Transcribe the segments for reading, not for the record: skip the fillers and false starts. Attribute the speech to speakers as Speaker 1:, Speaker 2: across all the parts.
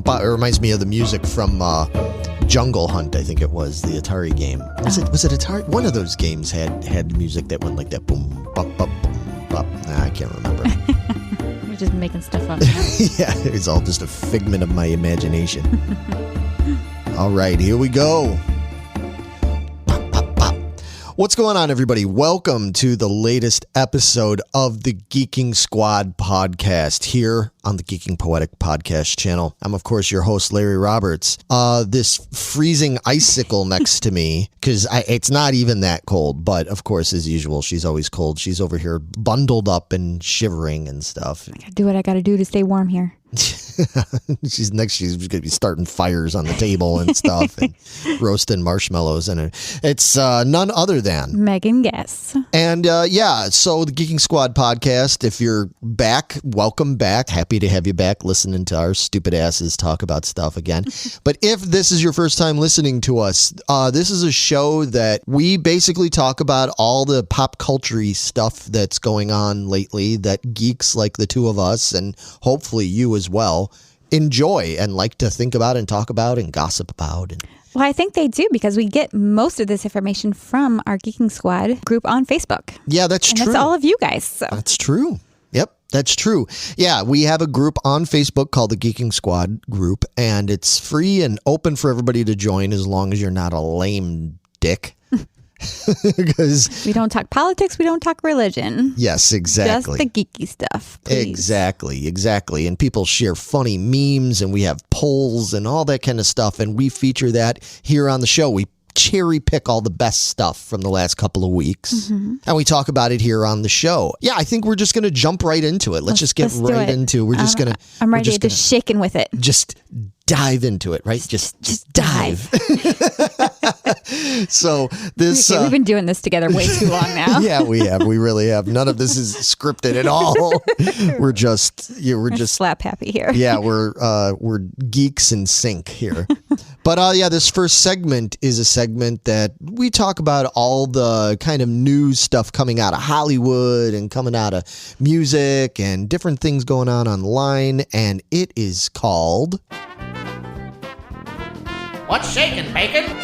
Speaker 1: It reminds me of the music from Jungle Hunt, I think it was, the Atari game. Was it Atari? One of those games had music that went like that. Boom, bop, bop, boom, bop. Nah, I can't remember.
Speaker 2: You're just making stuff up.
Speaker 1: Yeah, it's all just a figment of my imagination. All right, here we go. What's going on, everybody? Welcome to the latest episode of the Geeking Squad podcast here on the Geeking Poetic podcast channel. I'm, of course, your host, Larry Roberts. This freezing icicle next to me, because it's not even that cold, but, of course, as usual, she's always cold. She's over here bundled up and shivering and stuff.
Speaker 2: I gotta do what I gotta do to stay warm here.
Speaker 1: She's going to be starting fires on the table and stuff and roasting marshmallows. And it's none other than
Speaker 2: Megan Guess.
Speaker 1: And so the Geeking Squad podcast, if you're back, welcome back. Happy to have you back listening to our stupid asses talk about stuff again. But if this is your first time listening to us, this is a show that we basically talk about all the pop culture-y stuff that's going on lately that geeks like the two of us, and hopefully you as well, enjoy and like to think about and talk about and gossip about.
Speaker 2: Well, I think they do, because we get most of this information from our Geeking Squad group on Facebook.
Speaker 1: Yeah, that's true.
Speaker 2: That's all of you guys. So.
Speaker 1: That's true. Yep, that's true. Yeah, we have a group on Facebook called the Geeking Squad group, and it's free and open for everybody to join as long as you're not a lame dick. Because
Speaker 2: we don't talk politics, we don't talk religion.
Speaker 1: Yes, exactly.
Speaker 2: Just the geeky stuff, please.
Speaker 1: Exactly. And people share funny memes, and we have polls and all that kind of stuff, and we feature that here on the show. We cherry pick all the best stuff from the last couple of weeks, and we talk about it here on the show. Yeah, I think we're just going to jump right into it. Let's just get right into it. We're just going to...
Speaker 2: I'm ready to shaking with it.
Speaker 1: Just dive into it, right? Just dive. So this...
Speaker 2: we've been doing this together way too long now.
Speaker 1: Yeah, we have. We really have. None of this is scripted at all. We're just
Speaker 2: slap happy here.
Speaker 1: Yeah, we're geeks in sync here. But this first segment is a segment that we talk about all the kind of news stuff coming out of Hollywood and coming out of music and different things going on online, and it is called...
Speaker 3: What's shaking, bacon?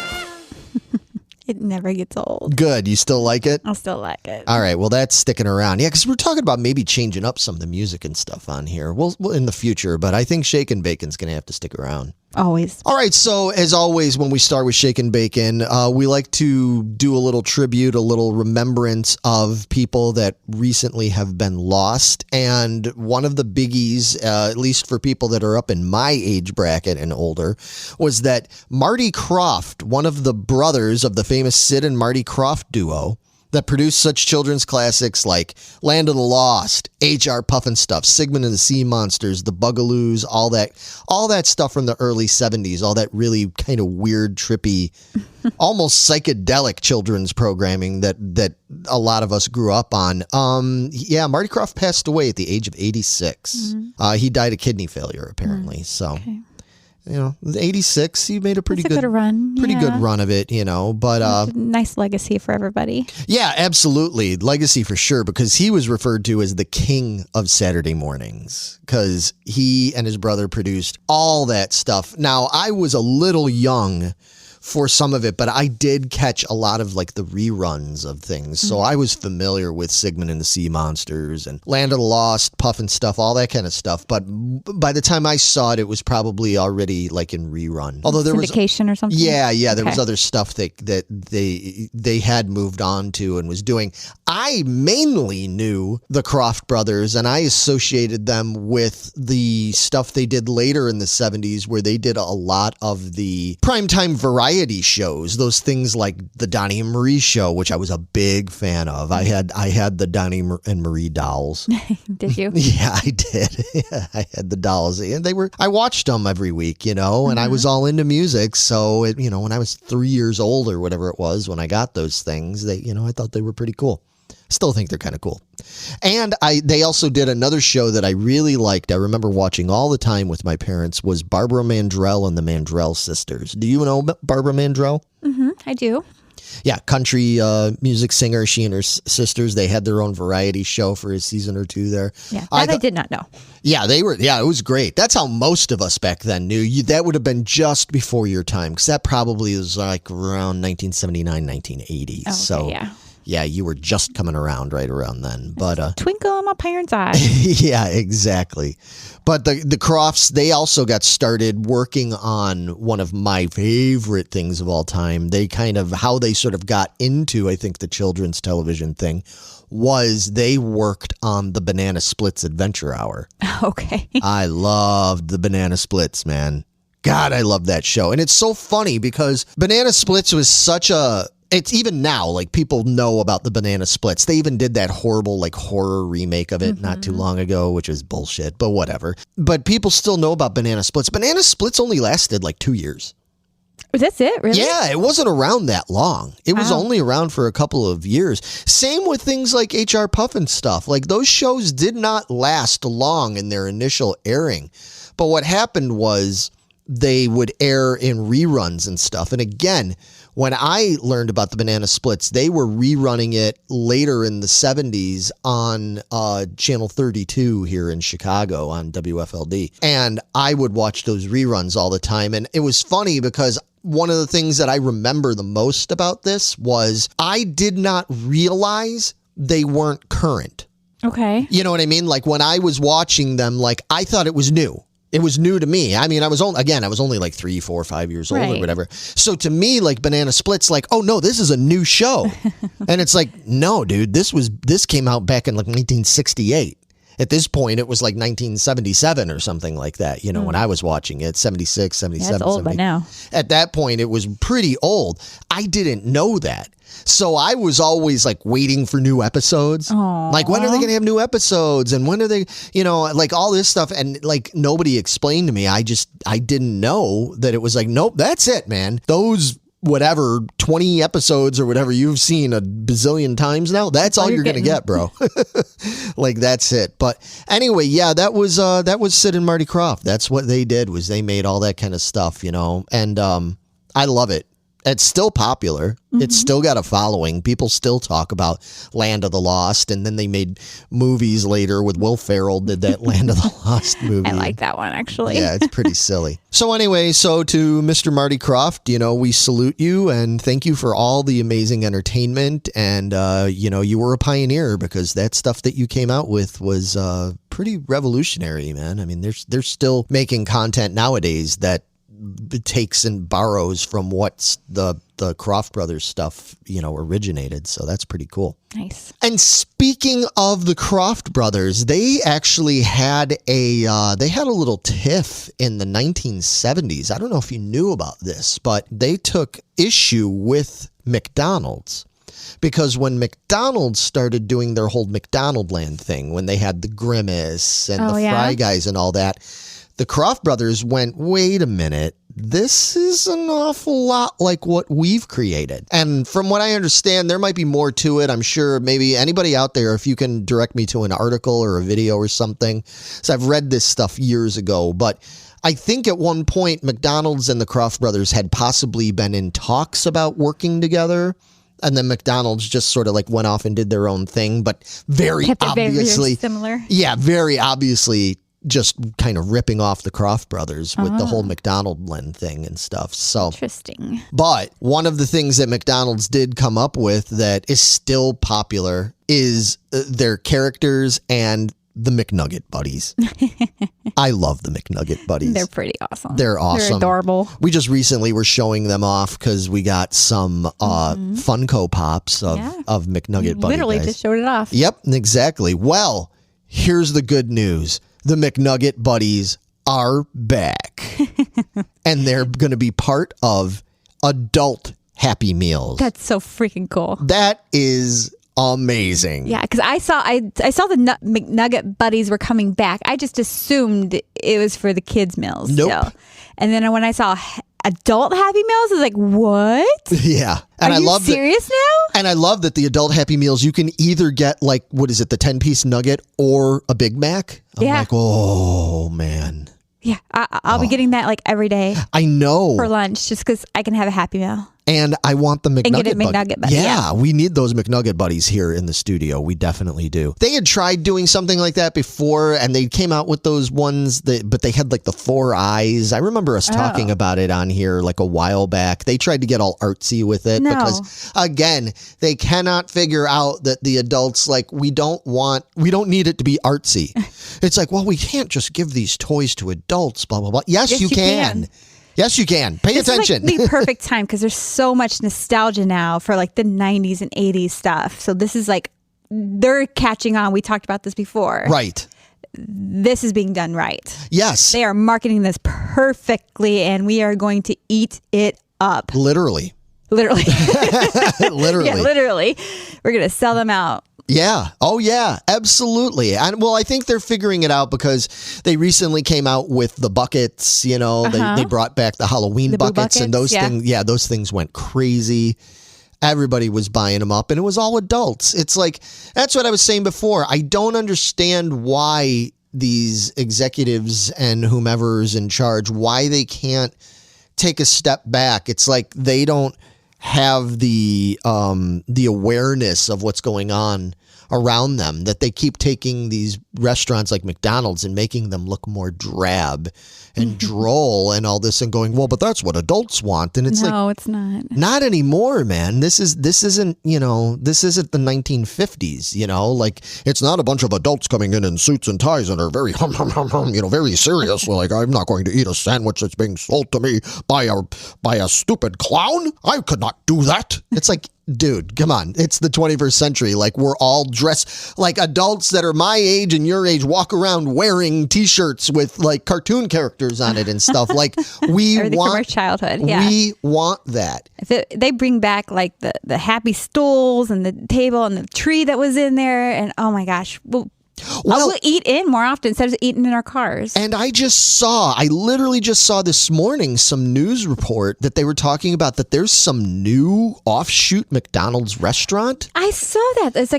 Speaker 2: It never gets old.
Speaker 1: Good. You still like it?
Speaker 2: I'll still like it.
Speaker 1: All right. Well, that's sticking around. Yeah, because we're talking about maybe changing up some of the music and stuff on here. We'll in the future, but I think Shakin' Bacon's going to have to stick around.
Speaker 2: Always.
Speaker 1: All right. So as always, when we start with Shakin' Bacon, we like to do a little tribute, a little remembrance of people that recently have been lost. And one of the biggies, at least for people that are up in my age bracket and older, was that Marty Krofft, one of the brothers of the famous Sid and Marty Krofft duo, that produced such children's classics like Land of the Lost, H.R. Pufnstuf, Sigmund and the Sea Monsters, The Bugaloos, all that stuff from the early 70s, all that really kind of weird, trippy, almost psychedelic children's programming that a lot of us grew up on. Marty Krofft passed away at the age of 86. Mm-hmm. He died of kidney failure, apparently. So. Okay. 86, he made a pretty good run. Pretty good run of it, but
Speaker 2: nice legacy for everybody.
Speaker 1: Yeah, absolutely. Legacy for sure, because he was referred to as the king of Saturday mornings because he and his brother produced all that stuff. Now, I was a little young for some of it, but I did catch a lot of like the reruns of things. So I was familiar with Sigmund and the Sea Monsters and Land of the Lost, Pufnstuf, all that kind of stuff. But by the time I saw it, it was probably already like in rerun. Although there was
Speaker 2: syndication or something.
Speaker 1: Yeah, there was other stuff that they had moved on to and was doing. I mainly knew the Krofft brothers, and I associated them with the stuff they did later in the 70s, where they did a lot of the primetime variety shows, those things like the Donnie and Marie show, which I was a big fan of. I had the Donnie and Marie dolls.
Speaker 2: Did you?
Speaker 1: Yeah, I did. I had the dolls, and I watched them every week, and I was all into music. So when I was 3 years old or whatever it was, when I got those things, I thought they were pretty cool. Still think they're kind of cool. And they also did another show that I really liked. I remember watching all the time with my parents, was Barbara Mandrell and the Mandrell Sisters. Do you know Barbara Mandrell?
Speaker 2: Mm-hmm, I do.
Speaker 1: Yeah, country music singer. She and her sisters, they had their own variety show for a season or two there.
Speaker 2: Yeah, that I did not know.
Speaker 1: Yeah, they were. Yeah, it was great. That's how most of us back then knew. That would have been just before your time, because that probably was like around 1979, 1980.
Speaker 2: Okay,
Speaker 1: so yeah, you were just coming around right around then. But
Speaker 2: twinkle in my parents' eye.
Speaker 1: yeah, exactly. But the Krofts, they also got started working on one of my favorite things of all time. They how they sort of got into, I think, the children's television thing was they worked on the Banana Splits Adventure Hour.
Speaker 2: Okay.
Speaker 1: I loved the Banana Splits, man. God, I love that show. And it's so funny because Banana Splits was it's even now, like, people know about the Banana Splits. They even did that horrible, like, horror remake of it not too long ago, which is bullshit, but whatever. But people still know about Banana Splits. Banana Splits only lasted like 2 years.
Speaker 2: That's it, really?
Speaker 1: Yeah, it wasn't around that long. It was only around for a couple of years. Same with things like HR Pufnstuf. Like, those shows did not last long in their initial airing. But what happened was they would air in reruns and stuff. And again, when I learned about the Banana Splits, they were rerunning it later in the 70s on Channel 32 here in Chicago on WFLD. And I would watch those reruns all the time. And it was funny because one of the things that I remember the most about this was I did not realize they weren't current.
Speaker 2: Okay.
Speaker 1: You know what I mean? Like, when I was watching them, like, I thought it was new. It was new to me. I mean, I was only like 3, 4, 5 years old or whatever. So to me, like, Banana Splits, like, oh no, this is a new show. And it's like, no, dude, this came out back in like 1968. At this point, it was like 1977 or something like that, when I was watching it, 76, 77.
Speaker 2: That's old by now.
Speaker 1: At that point, it was pretty old. I didn't know that. So I was always like waiting for new episodes.
Speaker 2: Aww.
Speaker 1: Like, when are they going to have new episodes? And when are they, like all this stuff. And like, nobody explained to me. I didn't know that it was like, nope, that's it, man. Those whatever 20 episodes or whatever you've seen a bazillion times now, that's all you're going to get, bro. Like, that's it. But anyway, yeah, that was Sid and Marty Krofft. That's what they did, was they made all that kind of stuff, and I love it. It's still popular. It's still got a following. People still talk about Land of the Lost, and then they made movies later with Will Ferrell did that Land of the Lost movie.
Speaker 2: I like that one, actually.
Speaker 1: Yeah, it's pretty silly. So anyway, to Mr. Marty Krofft, we salute you and thank you for all the amazing entertainment. And, you were a pioneer, because that stuff that you came out with was pretty revolutionary, man. I mean, they're still making content nowadays that takes and borrows from what's the Krofft brothers stuff, originated. So that's pretty cool.
Speaker 2: Nice.
Speaker 1: And speaking of the Krofft brothers, they actually had a little tiff in the 1970s. I don't know if you knew about this, but they took issue with McDonald's. Because when McDonald's started doing their whole McDonaldland thing, when they had the Grimace and the Fry Guys and all that, the Krofft brothers went, wait a minute, this is an awful lot like what we've created. And from what I understand, there might be more to it. I'm sure maybe anybody out there, if you can direct me to an article or a video or something. So I've read this stuff years ago, but I think at one point McDonald's and the Krofft brothers had possibly been in talks about working together. And then McDonald's just sort of like went off and did their own thing, but very obviously
Speaker 2: very similar.
Speaker 1: Yeah, very obviously just kind of ripping off the Krofft brothers with the whole McDonaldland thing and stuff. So
Speaker 2: interesting.
Speaker 1: But one of the things that McDonald's did come up with that is still popular is their characters and the McNugget buddies. I love the McNugget buddies.
Speaker 2: They're pretty awesome.
Speaker 1: They're awesome.
Speaker 2: They're adorable.
Speaker 1: We just recently were showing them off because we got some Funko Pops of McNugget buddies.
Speaker 2: Literally just showed it off.
Speaker 1: Yep, exactly. Well, here's the good news. The McNugget buddies are back. And they're going to be part of adult Happy Meals.
Speaker 2: That's so freaking cool.
Speaker 1: That is amazing.
Speaker 2: Yeah, because I saw the McNugget buddies were coming back. I just assumed it was for the kids' meals.
Speaker 1: Nope.
Speaker 2: Still. And then when I saw adult Happy Meals, I was like, what?
Speaker 1: Yeah. And
Speaker 2: Are you serious now?
Speaker 1: And I love that the adult Happy Meals, you can either get like, what is it, the 10-piece nugget or a Big Mac. I'm like, oh, man.
Speaker 2: Yeah, I'll be getting that like every day.
Speaker 1: I know.
Speaker 2: For lunch, just because I can have a Happy Meal.
Speaker 1: And I want the McNugget,
Speaker 2: get a McNugget buddy,
Speaker 1: Yeah, we need those McNugget buddies here in the studio. We definitely do. They had tried doing something like that before, and they came out with those ones, but they had like the 4 eyes. I remember us talking about it on here like a while back. They tried to get all artsy with it because, again, they cannot figure out that the adults, like, we don't need it to be artsy. It's like, well, we can't just give these toys to adults, blah, blah, blah. Yes, you can. Yes, you can. Pay attention.
Speaker 2: This is like the perfect time because there's so much nostalgia now for like the 90s and 80s stuff. So this is like, they're catching on. We talked about this before.
Speaker 1: Right.
Speaker 2: This is being done right.
Speaker 1: Yes.
Speaker 2: They are marketing this perfectly and we are going to eat it up.
Speaker 1: Literally.
Speaker 2: Literally.
Speaker 1: Literally.
Speaker 2: Yeah, literally. We're going to sell them out.
Speaker 1: Yeah. Oh, yeah. Absolutely. And well, I think they're figuring it out because they recently came out with the buckets. You know, they brought back the Halloween buckets, and those things. Yeah, those things went crazy. Everybody was buying them up, and it was all adults. It's like, that's what I was saying before. I don't understand why these executives and whomever's in charge, why they can't take a step back. It's like they don't have the awareness of what's going on around them, that they keep taking these restaurants like McDonald's and making them look more drab and droll and all this and going, well, but that's what adults want. And it's
Speaker 2: no, it's not
Speaker 1: anymore, man. This isn't the 1950s, like it's not a bunch of adults coming in suits and ties and are very, very serious. Like, I'm not going to eat a sandwich that's being sold to me by a stupid clown. I could not do that. It's like, dude, come on. It's the 21st century. Like, we're all dressed like adults that are my age and your age walk around wearing T-shirts with like cartoon characters on it and stuff. Like, we
Speaker 2: Everything
Speaker 1: want
Speaker 2: from our childhood. Yeah.
Speaker 1: We want that.
Speaker 2: If they bring back like the happy stools and the table and the tree that was in there, and oh my gosh, we'll eat in more often instead of eating in our cars.
Speaker 1: And I literally just saw this morning some news report that they were talking about that there's some new offshoot McDonald's restaurant.
Speaker 2: I saw that. It's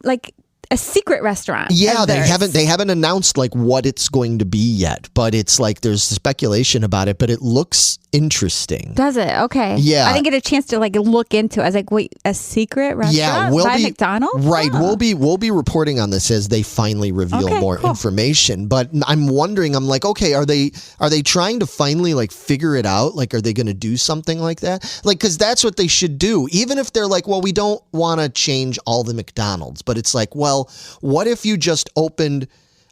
Speaker 2: like a secret restaurant.
Speaker 1: Yeah, they haven't announced like what it's going to be yet, but it's like there's speculation about it, but it looks interesting.
Speaker 2: Does it? Okay.
Speaker 1: Yeah.
Speaker 2: I didn't get a chance to like look into it. I was like, wait, a secret restaurant?
Speaker 1: Yeah,
Speaker 2: by McDonald's?
Speaker 1: Right.
Speaker 2: Huh.
Speaker 1: We'll be reporting on this as they finally reveal more information. But I'm wondering, I'm like, okay, are they trying to finally like figure it out? Like, are they going to do something like that? Like, because that's what they should do. Even if they're like, well, we don't want to change all the McDonald's, but it's like, well, what if you just opened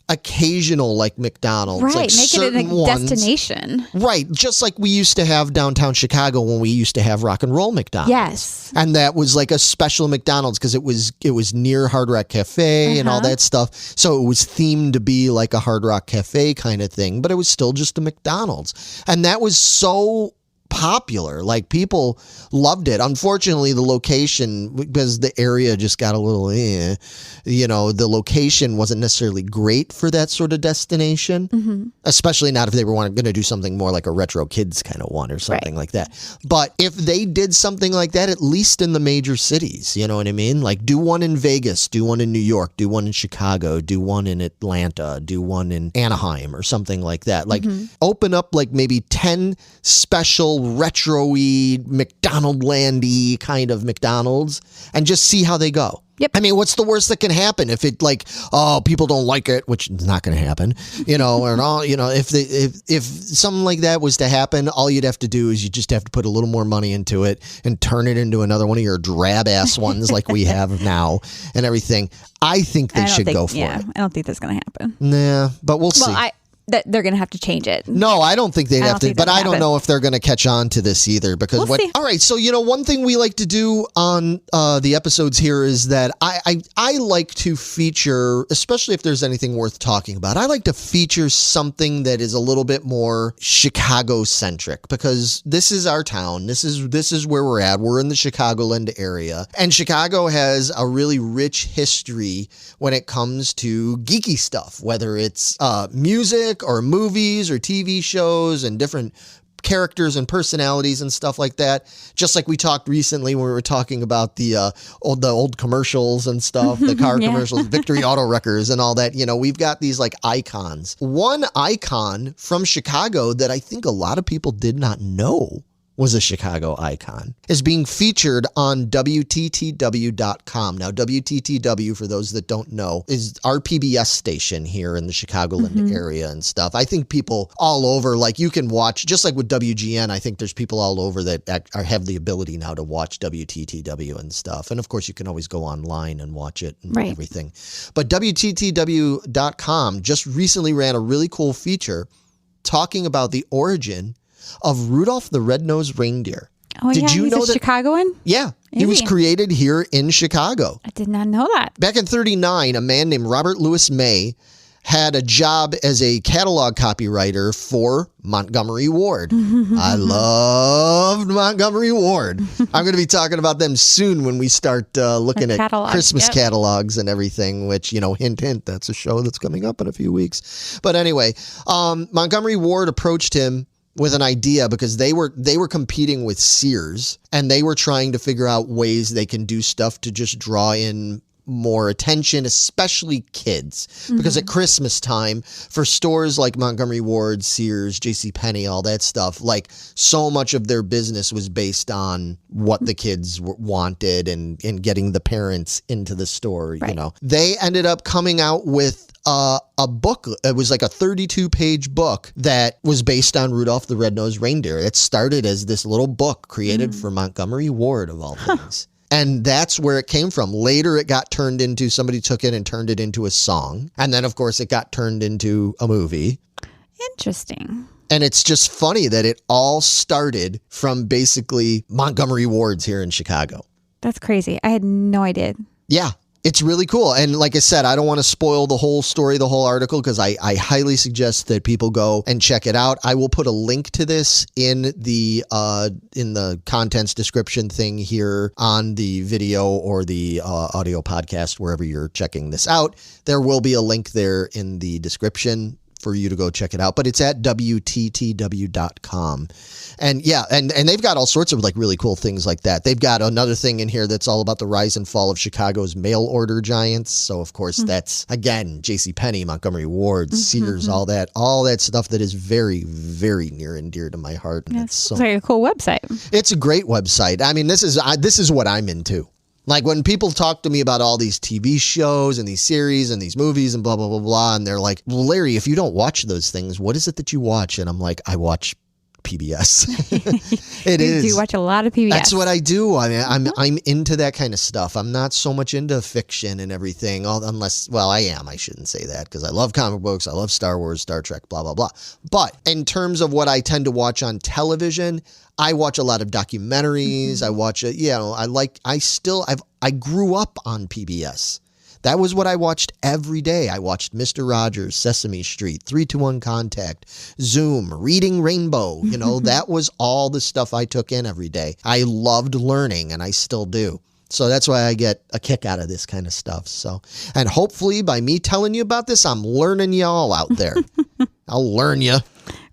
Speaker 1: occasional like McDonald's,
Speaker 2: right?
Speaker 1: like
Speaker 2: Make it a destination,
Speaker 1: right? Just like we used to have downtown Chicago when we used to have Rock and Roll McDonald's.
Speaker 2: Yes,
Speaker 1: and that was like a special McDonald's because it was near Hard Rock Cafe and all that stuff. So it was themed to be like a Hard Rock Cafe kind of thing, but it was still just a McDonald's, and that was so popular. Like, people loved it. Unfortunately, the location, because the area just got a little the location wasn't necessarily great for that sort of destination, especially not if they were going to do something more like a retro kids kind of one or something like that. But if they did something like that, at least in the major cities, you know what I mean? Like, do one in Vegas, do one in New York, do one in Chicago, do one in Atlanta, do one in Anaheim or something like that. Like, open up like maybe 10 special retro-y McDonald-landy kind of McDonald's and just see how they go.
Speaker 2: Yep.
Speaker 1: I mean, what's the worst that can happen if it like, people don't like it, which is not going to happen, or all, if something like that was to happen, all you'd have to do is you just have to put a little more money into it and turn it into another one of your drab ass ones like we have now and everything. I think they should go for it.
Speaker 2: I don't think that's going to happen.
Speaker 1: Nah, but we'll see.
Speaker 2: That they're going to have to change it.
Speaker 1: No, I don't think they'd have to, but I don't know if they're going to catch on to this either because
Speaker 2: we'll see.
Speaker 1: All right, so one thing we like to do on the episodes here is that I like to feature, especially if there's anything worth talking about, I like to feature something that is a little bit more Chicago centric because this is our town. This is where we're at. We're in the Chicagoland area, and Chicago has a really rich history when it comes to geeky stuff, whether it's music or movies or TV shows and different characters and personalities and stuff like that. Just like we talked recently when we were talking about the old commercials and stuff, the car commercials, Victory Auto Wreckers and all that. We've got these like icons. One icon from Chicago that I think a lot of people did not know was a Chicago icon, is being featured on WTTW.com. Now, WTTW, for those that don't know, is our PBS station here in the Chicagoland area and stuff. I think people all over, like you can watch, just like with WGN, I think there's people all over that have the ability now to watch WTTW and stuff. And of course, you can always go online and watch it and everything. But WTTW.com just recently ran a really cool feature talking about the origin of Rudolph the Red-Nosed Reindeer.
Speaker 2: Oh,
Speaker 1: Did you
Speaker 2: he's
Speaker 1: know
Speaker 2: a Chicagoan?
Speaker 1: Yeah. He was created here in Chicago.
Speaker 2: I did not know that.
Speaker 1: Back in 1939, a man named Robert Louis May had a job as a catalog copywriter for Montgomery Ward. I loved Montgomery Ward. I'm going to be talking about them soon when we start looking at Christmas catalogs and everything, which, hint, hint, that's a show that's coming up in a few weeks. But anyway, Montgomery Ward approached him with an idea because they were competing with Sears, and they were trying to figure out ways they can do stuff to just draw in more attention, especially kids. Because at Christmas time, for stores like Montgomery Ward, Sears, JCPenney, all that stuff, like so much of their business was based on what the kids wanted and getting the parents into the store, They ended up coming out with a book. It was like a 32-page book that was based on Rudolph the Red-Nosed Reindeer. It started as this little book created for Montgomery Ward, of all things. And that's where it came from. Later, it got turned into, somebody took it and turned it into a song. And then, of course, it got turned into a movie.
Speaker 2: Interesting.
Speaker 1: And it's just funny that it all started from basically Montgomery Ward's here in Chicago.
Speaker 2: That's crazy. I had no idea.
Speaker 1: Yeah. It's really cool. And like I said, I don't want to spoil the whole story, the whole article, because I highly suggest that people go and check it out. I will put a link to this in the contents description thing here on the video or the audio podcast, wherever you're checking this out. There will be a link there in the description for you to go check it out, but it's at WTTW.com. And yeah, and they've got all sorts of like really cool things like that. They've got another thing in here that's all about the rise and fall of Chicago's mail order giants. So of course that's, again, JCPenney, Montgomery Ward, Sears, all that stuff that is very, very near and dear to my heart. And
Speaker 2: it's like a cool website.
Speaker 1: It's a great website. I mean, this is what I'm into. Like when people talk to me about all these TV shows and these series and these movies and blah, blah, blah, blah. And they're like, well, Larry, if you don't watch those things, what is it that you watch? And I'm like, I watch PBS. You do
Speaker 2: watch a lot of PBS.
Speaker 1: That's what I do. I mean, I'm into that kind of stuff. I'm not so much into fiction and everything, unless, well, I am. I shouldn't say that because I love comic books. I love Star Wars, Star Trek, blah, blah, blah. But in terms of what I tend to watch on television, I watch a lot of documentaries. I watch it. I grew up on PBS. That was what I watched every day. I watched Mr. Rogers, Sesame Street, 3-2-1 Contact, Zoom, Reading Rainbow. That was all the stuff I took in every day. I loved learning, and I still do. So that's why I get a kick out of this kind of stuff. So, and hopefully by me telling you about this, I'm learning you all out there. I'll learn you.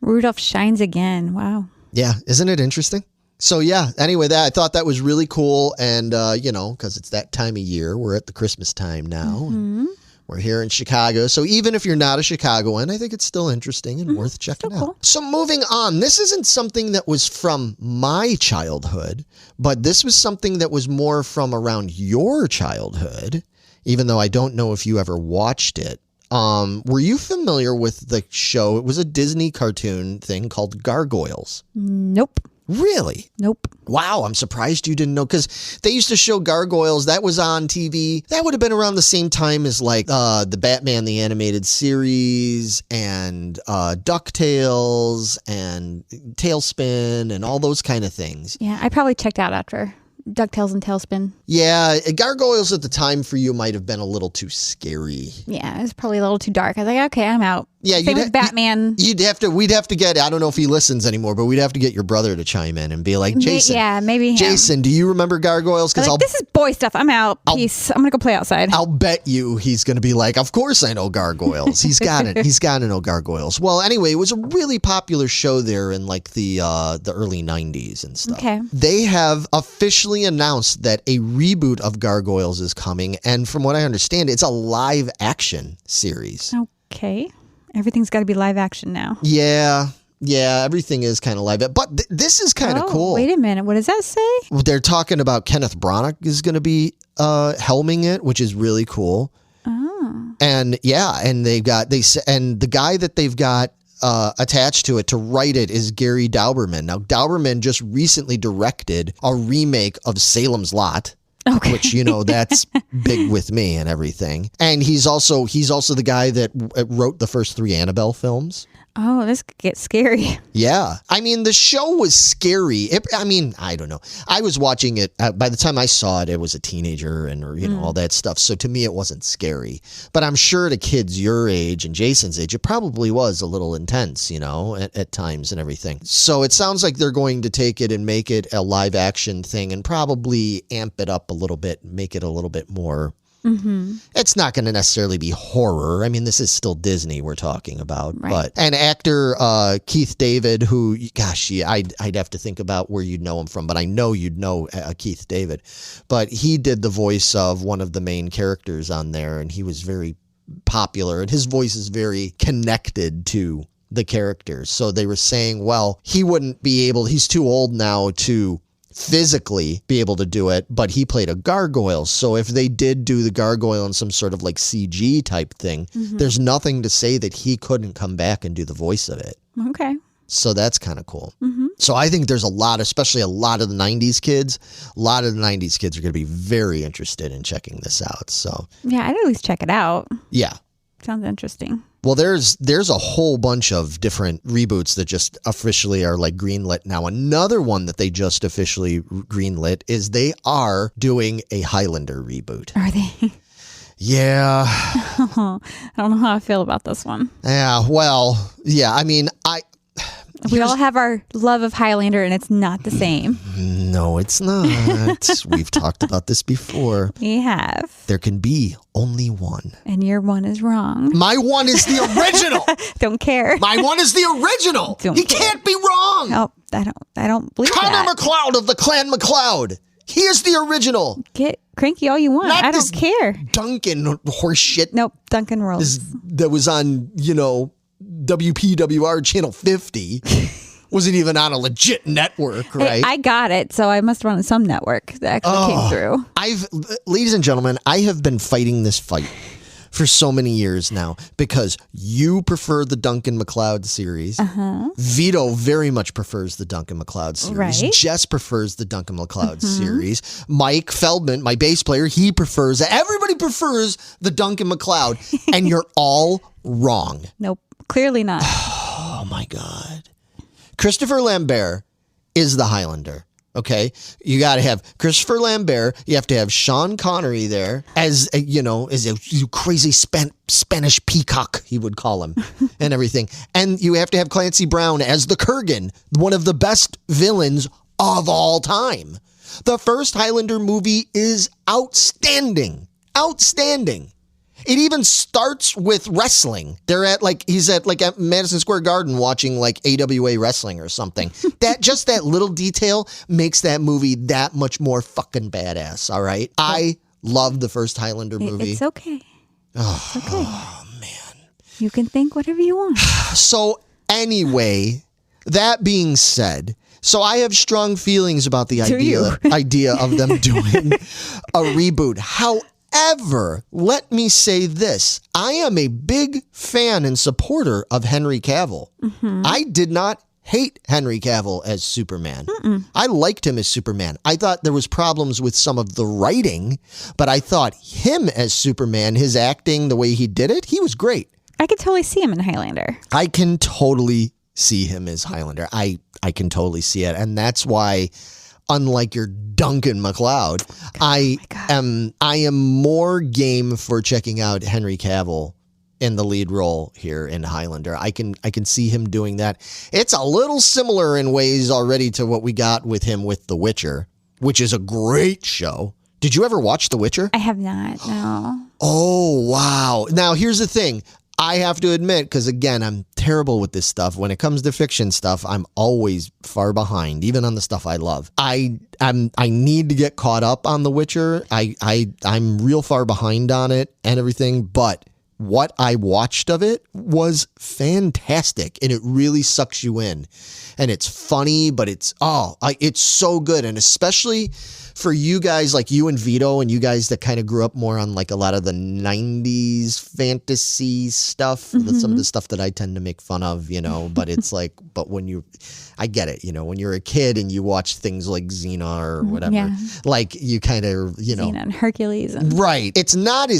Speaker 2: Rudolph shines again. Wow.
Speaker 1: Yeah. Isn't it interesting? So yeah, anyway, I thought that was really cool. And, because it's that time of year, we're at the Christmas time now. And we're here in Chicago. So even if you're not a Chicagoan, I think it's still interesting and worth checking out. Cool. So moving on, this isn't something that was from my childhood, but this was something that was more from around your childhood, even though I don't know if you ever watched it. Were you familiar with the show? It was a Disney cartoon thing called Gargoyles.
Speaker 2: Nope.
Speaker 1: Really?
Speaker 2: Nope.
Speaker 1: Wow, I'm surprised you didn't know, because they used to show Gargoyles. That was on TV. That would have been around the same time as like the Batman the Animated Series and DuckTales and Tailspin and all those kind of things.
Speaker 2: Yeah, I probably checked out after DuckTales and Tailspin.
Speaker 1: Yeah, Gargoyles at the time for you might have been a little too scary.
Speaker 2: Yeah, it was probably a little too dark. I was like, okay, I'm out.
Speaker 1: Yeah,
Speaker 2: same with Batman.
Speaker 1: We'd have to get, I don't know if he listens anymore, but we'd have to get your brother to chime in and be like, Jason.
Speaker 2: Yeah, maybe him.
Speaker 1: Jason, do you remember Gargoyles? Because
Speaker 2: this is boy stuff. I'm out. Peace. I'm going to go play outside.
Speaker 1: I'll bet you he's going to be like, of course I know Gargoyles. He's got it. He's got to know Gargoyles. Well, anyway, it was a really popular show there in like the early 90s and stuff.
Speaker 2: Okay.
Speaker 1: They have officially announced that a reboot of Gargoyles is coming. And from what I understand, it's a live action series.
Speaker 2: Okay. Everything's got to be live action now.
Speaker 1: Yeah. Yeah, everything is kind of live. But this is kind of cool.
Speaker 2: Wait a minute. What does that say?
Speaker 1: They're talking about Kenneth Branagh is going to be helming it, which is really cool.
Speaker 2: Oh.
Speaker 1: And yeah, and the guy that they've got attached to it to write it is Gary Dauberman. Now, Dauberman just recently directed a remake of Salem's Lot.
Speaker 2: Okay.
Speaker 1: Which, that's big with me and everything. And he's also the guy that wrote the first 3 Annabelle films.
Speaker 2: Oh, this could get scary.
Speaker 1: Yeah. I mean, the show was scary. I don't know. I was watching it. By the time I saw it, it was a teenager and all that stuff. So to me, it wasn't scary. But I'm sure to kids your age and Jason's age, it probably was a little intense, at times and everything. So it sounds like they're going to take it and make it a live action thing and probably amp it up a little bit, make it a little bit more. Mm-hmm. It's not going to necessarily be horror. I mean, this is still Disney we're talking about.
Speaker 2: Right.
Speaker 1: But an actor, Keith David, who, gosh, I'd have to think about where you'd know him from, but I know you'd know Keith David. But he did the voice of one of the main characters on there, and he was very popular, and his voice is very connected to the characters. So they were saying, well, he wouldn't be able, he's too old now to physically be able to do it, but he played a gargoyle. So if they did do the gargoyle in some sort of like CG type thing, there's nothing to say that he couldn't come back and do the voice of it.
Speaker 2: Okay.
Speaker 1: So that's kind of cool. Mm-hmm. So I think there's especially a lot of the 90s kids, are going to be very interested in checking this out. So
Speaker 2: yeah, I'd at least check it out.
Speaker 1: Yeah.
Speaker 2: Sounds interesting.
Speaker 1: Well, there's a whole bunch of different reboots that just officially are like greenlit now. Another one that they just officially greenlit is they are doing a Highlander reboot.
Speaker 2: Are they?
Speaker 1: Yeah.
Speaker 2: I don't know how I feel about this one.
Speaker 1: Yeah, well, yeah, I mean,
Speaker 2: we all have our love of Highlander, and it's not the same.
Speaker 1: No, it's not. We've talked about this before.
Speaker 2: We have.
Speaker 1: There can be only one.
Speaker 2: And your one is wrong.
Speaker 1: My one is the original.
Speaker 2: Don't care.
Speaker 1: My one is the original. He can't be wrong.
Speaker 2: Oh, I don't believe
Speaker 1: Connor
Speaker 2: that.
Speaker 1: MacLeod of the Clan MacLeod. He is the original.
Speaker 2: Get cranky all you want.
Speaker 1: Not
Speaker 2: I don't care.
Speaker 1: Duncan horseshit.
Speaker 2: Nope, Duncan Rose.
Speaker 1: That was on, WPWR Channel 50. Wasn't even on a legit network, right?
Speaker 2: Hey, I got it, so I must run on some network that actually came through.
Speaker 1: Ladies and gentlemen, I have been fighting this fight for so many years now because you prefer the Duncan MacLeod series. Vito very much prefers the Duncan MacLeod series.
Speaker 2: Right.
Speaker 1: Jess prefers the Duncan MacLeod series. Mike Feldman, my bass player, he prefers it. Everybody prefers the Duncan MacLeod, and you're all wrong.
Speaker 2: Nope, clearly not.
Speaker 1: Oh my God. Christopher Lambert is the Highlander. Okay, you got to have Christopher Lambert. You have to have Sean Connery there as as a crazy Spanish peacock, he would call him, and everything. And you have to have Clancy Brown as the Kurgan, one of the best villains of all time. The first Highlander movie is outstanding. Outstanding. It even starts with wrestling. He's at Madison Square Garden watching AWA wrestling or something. That little detail makes that movie that much more fucking badass. All right. I love the first Highlander movie.
Speaker 2: It's okay.
Speaker 1: Oh,
Speaker 2: it's okay.
Speaker 1: Oh man.
Speaker 2: You can think whatever you want.
Speaker 1: So anyway, that being said, so I have strong feelings about the idea of them doing a reboot. However, let me say this. I am a big fan and supporter of Henry Cavill. I did not hate Henry Cavill as Superman. I liked him as Superman. I thought there was problems with some of the writing, but I thought him as Superman, his acting, the way he did it, he was great.
Speaker 2: I could totally see him in Highlander.
Speaker 1: I can totally see him as Highlander. I can totally see it. And that's why, unlike your Duncan MacLeod, I am more game for checking out Henry Cavill in the lead role here in Highlander. I can see him doing that. It's a little similar in ways already to what we got with him with The Witcher, which is a great show. Did you ever watch The Witcher?
Speaker 2: I have not, no.
Speaker 1: Oh, wow. Now, here's the thing. I have to admit, because again, I'm terrible with this stuff. When it comes to fiction stuff, I'm always far behind, even on the stuff I love. I need to get caught up on The Witcher. I'm real far behind on it and everything. But what I watched of it was fantastic, and it really sucks you in. And it's funny, but it's so good. And especially for you guys like you and Vito and you guys that kind of grew up more on like a lot of the 90s fantasy stuff, some of the stuff that I tend to make fun of, but it's like, but I get it, when you're a kid and you watch things like Xena or whatever, like you kind of,
Speaker 2: Xena and Hercules.
Speaker 1: Right. It's not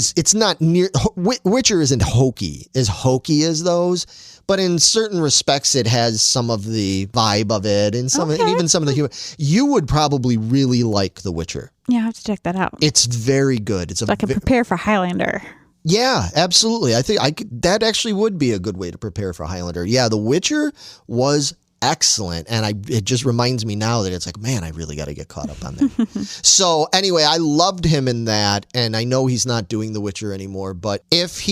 Speaker 1: near, Witcher isn't as hokey as those. But in certain respects, it has some of the vibe of it and even some of the humor. You would probably really like The Witcher.
Speaker 2: Yeah, I have to check that out.
Speaker 1: It's very good.
Speaker 2: So I can prepare for Highlander.
Speaker 1: Yeah, absolutely. I think that actually would be a good way to prepare for Highlander. Yeah, The Witcher was excellent. And it just reminds me now that it's like, man, I really got to get caught up on that. So anyway, I loved him in that. And I know he's not doing The Witcher anymore, but if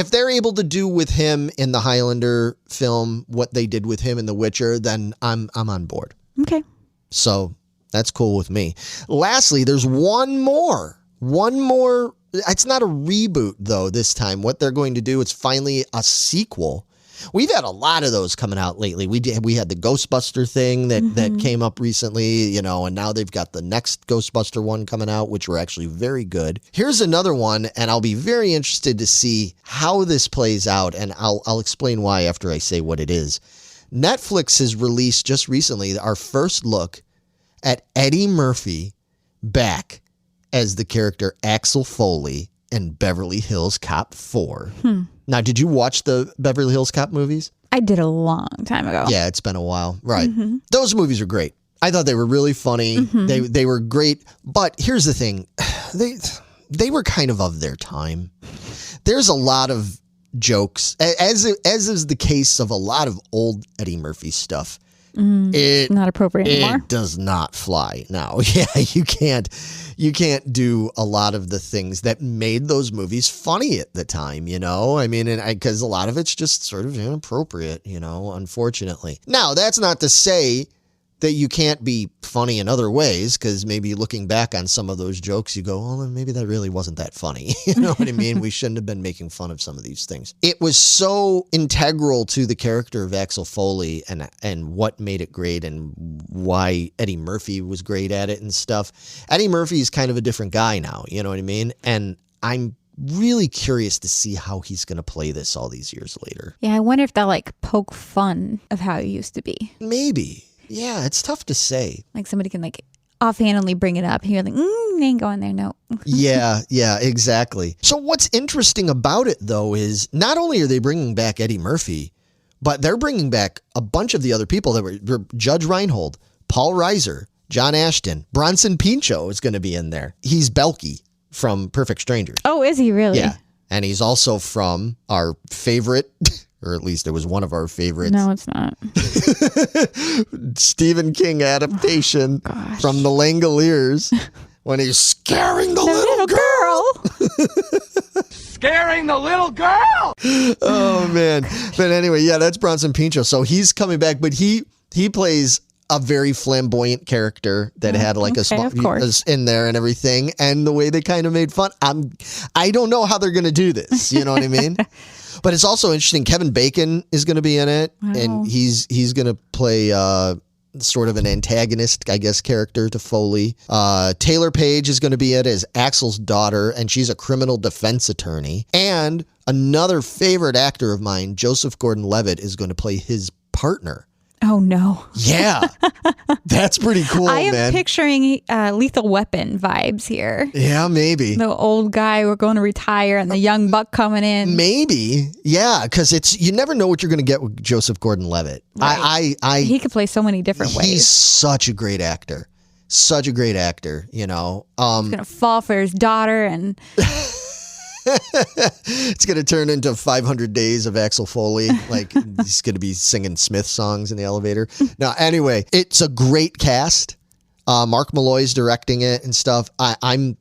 Speaker 1: they're able to do with him in the Highlander film what they did with him in The Witcher, then I'm on board.
Speaker 2: Okay.
Speaker 1: So that's cool with me. Lastly, there's one more. It's not a reboot though this time. What they're going to do is finally a sequel. We've had a lot of those coming out lately. We had the Ghostbuster thing that came up recently, and now they've got the next Ghostbuster one coming out, which were actually very good. Here's another one, and I'll be very interested to see how this plays out, and I'll explain why after I say what it is. Netflix has released just recently our first look at Eddie Murphy back as the character Axel Foley in Beverly Hills Cop 4. Now, did you watch the Beverly Hills Cop movies?
Speaker 2: I did a long time ago.
Speaker 1: Yeah, it's been a while. Right. Those movies are great. I thought they were really funny. They were great. But here's the thing. They were kind of their time. There's a lot of jokes, as is the case of a lot of old Eddie Murphy stuff. It's
Speaker 2: not appropriate anymore.
Speaker 1: It does not fly now. Yeah, you can't do a lot of the things that made those movies funny at the time, I mean, because a lot of it's just sort of inappropriate, unfortunately. Now, that's not to say that you can't be funny in other ways, because maybe looking back on some of those jokes, you go, well, maybe that really wasn't that funny. You know what I mean? We shouldn't have been making fun of some of these things. It was so integral to the character of Axel Foley and what made it great and why Eddie Murphy was great at it and stuff. Eddie Murphy is kind of a different guy now, you know what I mean? And I'm really curious to see how he's going to play this all these years later.
Speaker 2: Yeah, I wonder if they'll poke fun of how he used to be.
Speaker 1: Maybe. Yeah, it's tough to say.
Speaker 2: Like somebody can offhandedly bring it up. And you're like, they ain't going there, no.
Speaker 1: Yeah, exactly. So what's interesting about it, though, is not only are they bringing back Eddie Murphy, but they're bringing back a bunch of the other people that were Judge Reinhold, Paul Reiser, John Ashton, Bronson Pinchot is going to be in there. He's Belky from Perfect Strangers.
Speaker 2: Oh, is he really?
Speaker 1: Yeah. And he's also from our favorite... or at least it was one of our favorites.
Speaker 2: No, it's not.
Speaker 1: Stephen King adaptation from The Langoliers when he's scaring the little girl.
Speaker 3: Scaring the little girl!
Speaker 1: Oh, man. But anyway, yeah, that's Bronson Pinchot. So he's coming back, but he plays a very flamboyant character that had a small in there and everything. And the way they kind of made fun, I don't know how they're going to do this. You know what I mean? But it's also interesting. Kevin Bacon is going to be in it, and he's going to play sort of an antagonist, I guess, character to Foley. Taylor Page is going to be in it as Axel's daughter, and she's a criminal defense attorney. And another favorite actor of mine, Joseph Gordon-Levitt, is going to play his partner.
Speaker 2: Oh, no.
Speaker 1: Yeah. That's pretty cool, man.
Speaker 2: I am picturing Lethal Weapon vibes here.
Speaker 1: Yeah, maybe.
Speaker 2: The old guy, we're going to retire, and the young buck coming in.
Speaker 1: Maybe. Yeah, because you never know what you're going to get with Joseph Gordon-Levitt.
Speaker 2: Right. He could play so many different ways.
Speaker 1: He's such a great actor. He's going
Speaker 2: to fall for his daughter and...
Speaker 1: It's going to turn into 500 days of Axel Foley. He's going to be singing Smith songs in the elevator. Now, anyway, it's a great cast. Mark Malloy's directing it and stuff. I'm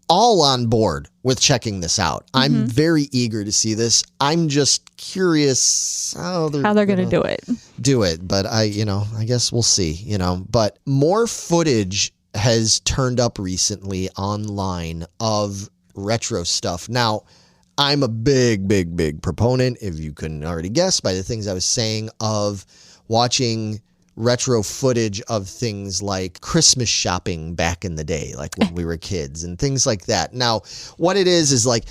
Speaker 1: all on board with checking this out. I'm very eager to see this. I'm just curious how they're going to do it. But I guess we'll see, but more footage has turned up recently online of retro stuff. Now, I'm a big proponent, if you couldn't already guess by the things I was saying, of watching retro footage of things like Christmas shopping back in the day, like when we were kids and things like that. Now, what it is like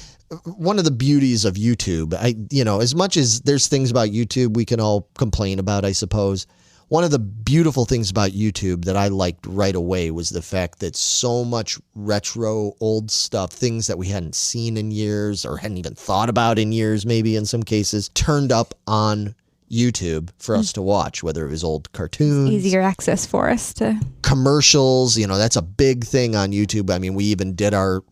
Speaker 1: one of the beauties of YouTube, as much as there's things about YouTube we can all complain about, I suppose, one of the beautiful things about YouTube that I liked right away was the fact that so much retro old stuff, things that we hadn't seen in years or hadn't even thought about in years, maybe in some cases, turned up on YouTube for us to watch, whether it was old cartoons,
Speaker 2: easier access for us to
Speaker 1: commercials. That's a big thing on YouTube. I mean, we even did our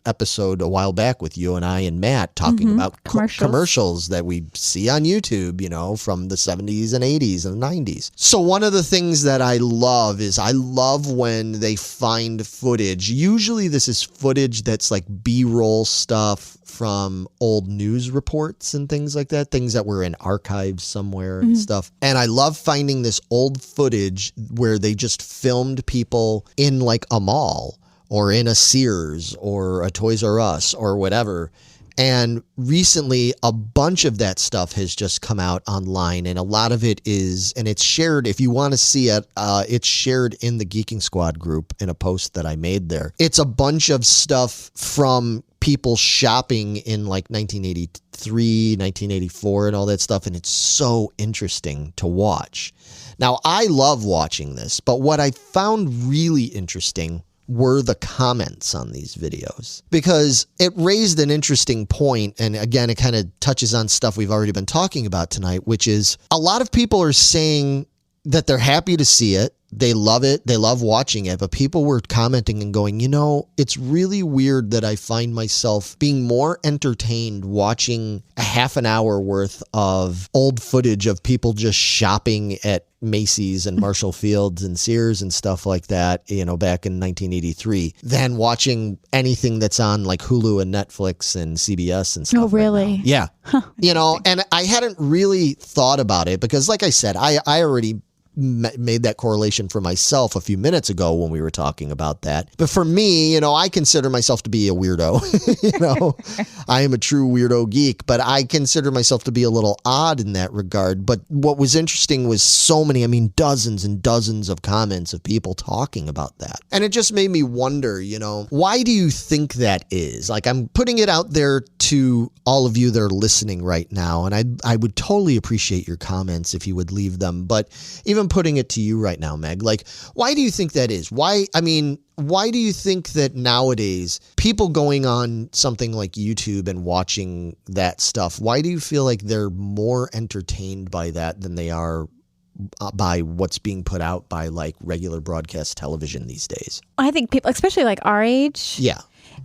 Speaker 1: episode a while back with you and I and Matt talking about commercials that we see on YouTube, from the 70s and 80s and 90s. So one of the things that I love is when they find footage. Usually this is footage that's like B-roll stuff from old news reports and things like that, things that were in archives somewhere and stuff. And I love finding this old footage where they just filmed people in like a mall or in a Sears or a Toys R Us or whatever. And recently, a bunch of that stuff has just come out online, and a lot of it is, and it's shared, if you want to see it, it's shared in the Geeking Squad group in a post that I made there. It's a bunch of stuff from people shopping in like 1983, 1984 and all that stuff, and it's so interesting to watch. Now, I love watching this, but what I found really interesting were the comments on these videos, because it raised an interesting point. And again, it kind of touches on stuff we've already been talking about tonight, which is a lot of people are saying that they're happy to see it. They love it. They love watching it. But people were commenting and going, it's really weird that I find myself being more entertained watching a half an hour worth of old footage of people just shopping at Macy's and Marshall Fields and Sears and stuff like that, back in 1983, than watching anything that's on like Hulu and Netflix and CBS and stuff.
Speaker 2: Oh, really?
Speaker 1: Right now. Yeah. And I hadn't really thought about it because, like I said, I already made that correlation for myself a few minutes ago when we were talking about that. But for me, I consider myself to be a weirdo. I am a true weirdo geek, but I consider myself to be a little odd in that regard. But what was interesting was so many, dozens and dozens of comments of people talking about that. And it just made me wonder, why do you think that is? Like, I'm putting it out there to all of you that are listening right now, and I would totally appreciate your comments if you would leave them. But even putting it to you right now, Meg, like, why do you think that is? Why do you think that nowadays people going on something like YouTube and watching that stuff, why do you feel like they're more entertained by that than they are by what's being put out by like regular broadcast television these days?
Speaker 2: I think people, especially like our age,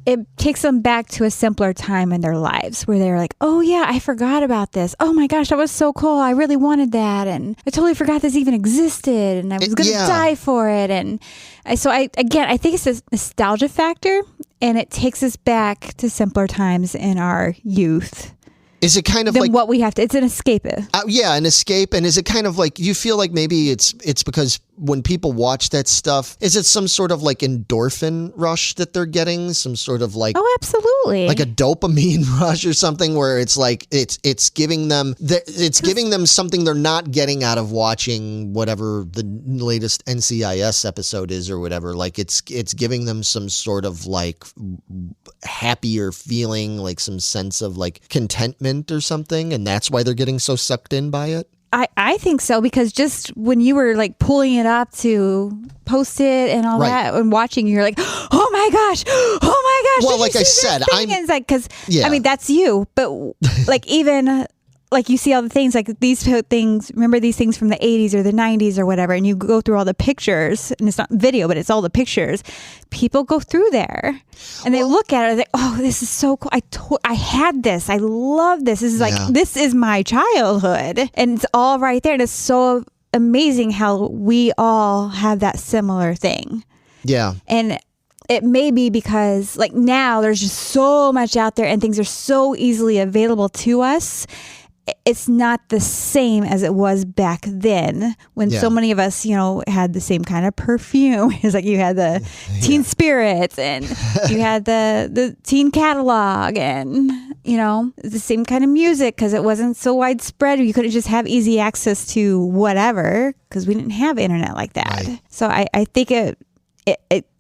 Speaker 2: it takes them back to a simpler time in their lives where they're like, oh yeah, I forgot about this. Oh my gosh, that was so cool. I really wanted that. And I totally forgot this even existed. And I was going to die for it. And I think it's a nostalgia factor, and it takes us back to simpler times in our youth.
Speaker 1: Is it kind of
Speaker 2: than
Speaker 1: like
Speaker 2: what we have to? It's an escape.
Speaker 1: An escape. And is it kind of like, you feel like maybe it's because when people watch that stuff, is it some sort of like endorphin rush that they're getting? Some sort of like,
Speaker 2: oh, absolutely,
Speaker 1: like a dopamine rush or something, where it's like it's giving them something they're not getting out of watching whatever the latest NCIS episode is or whatever. Like it's giving them some sort of like happier feeling, like some sense of like contentment or something, and that's why they're getting so sucked in by it.
Speaker 2: I think so, because just when you were like pulling it up to post it and all that and watching, you're like, oh my gosh.
Speaker 1: Well, like I said,
Speaker 2: it's like, because that's you. But like, even like you see all the things like these things, remember these things from the 80s or the 90s or whatever, and you go through all the pictures, and it's not video, but it's all the pictures. People go through there and they look at it and they, oh, this is so cool. I had this. I love this. This is like, this is my childhood, and it's all right there. And it's so amazing how we all have that similar thing. Yeah. And it may be because like now there's just so much out there and things are so easily available to us. it's not the same as it was back then when so many of us, had the same kind of perfume. It's like you had the Teen Spirits and you had the Teen Catalog and, the same kind of music because it wasn't so widespread. You couldn't just have easy access to whatever because we didn't have internet like that. Right. So I think it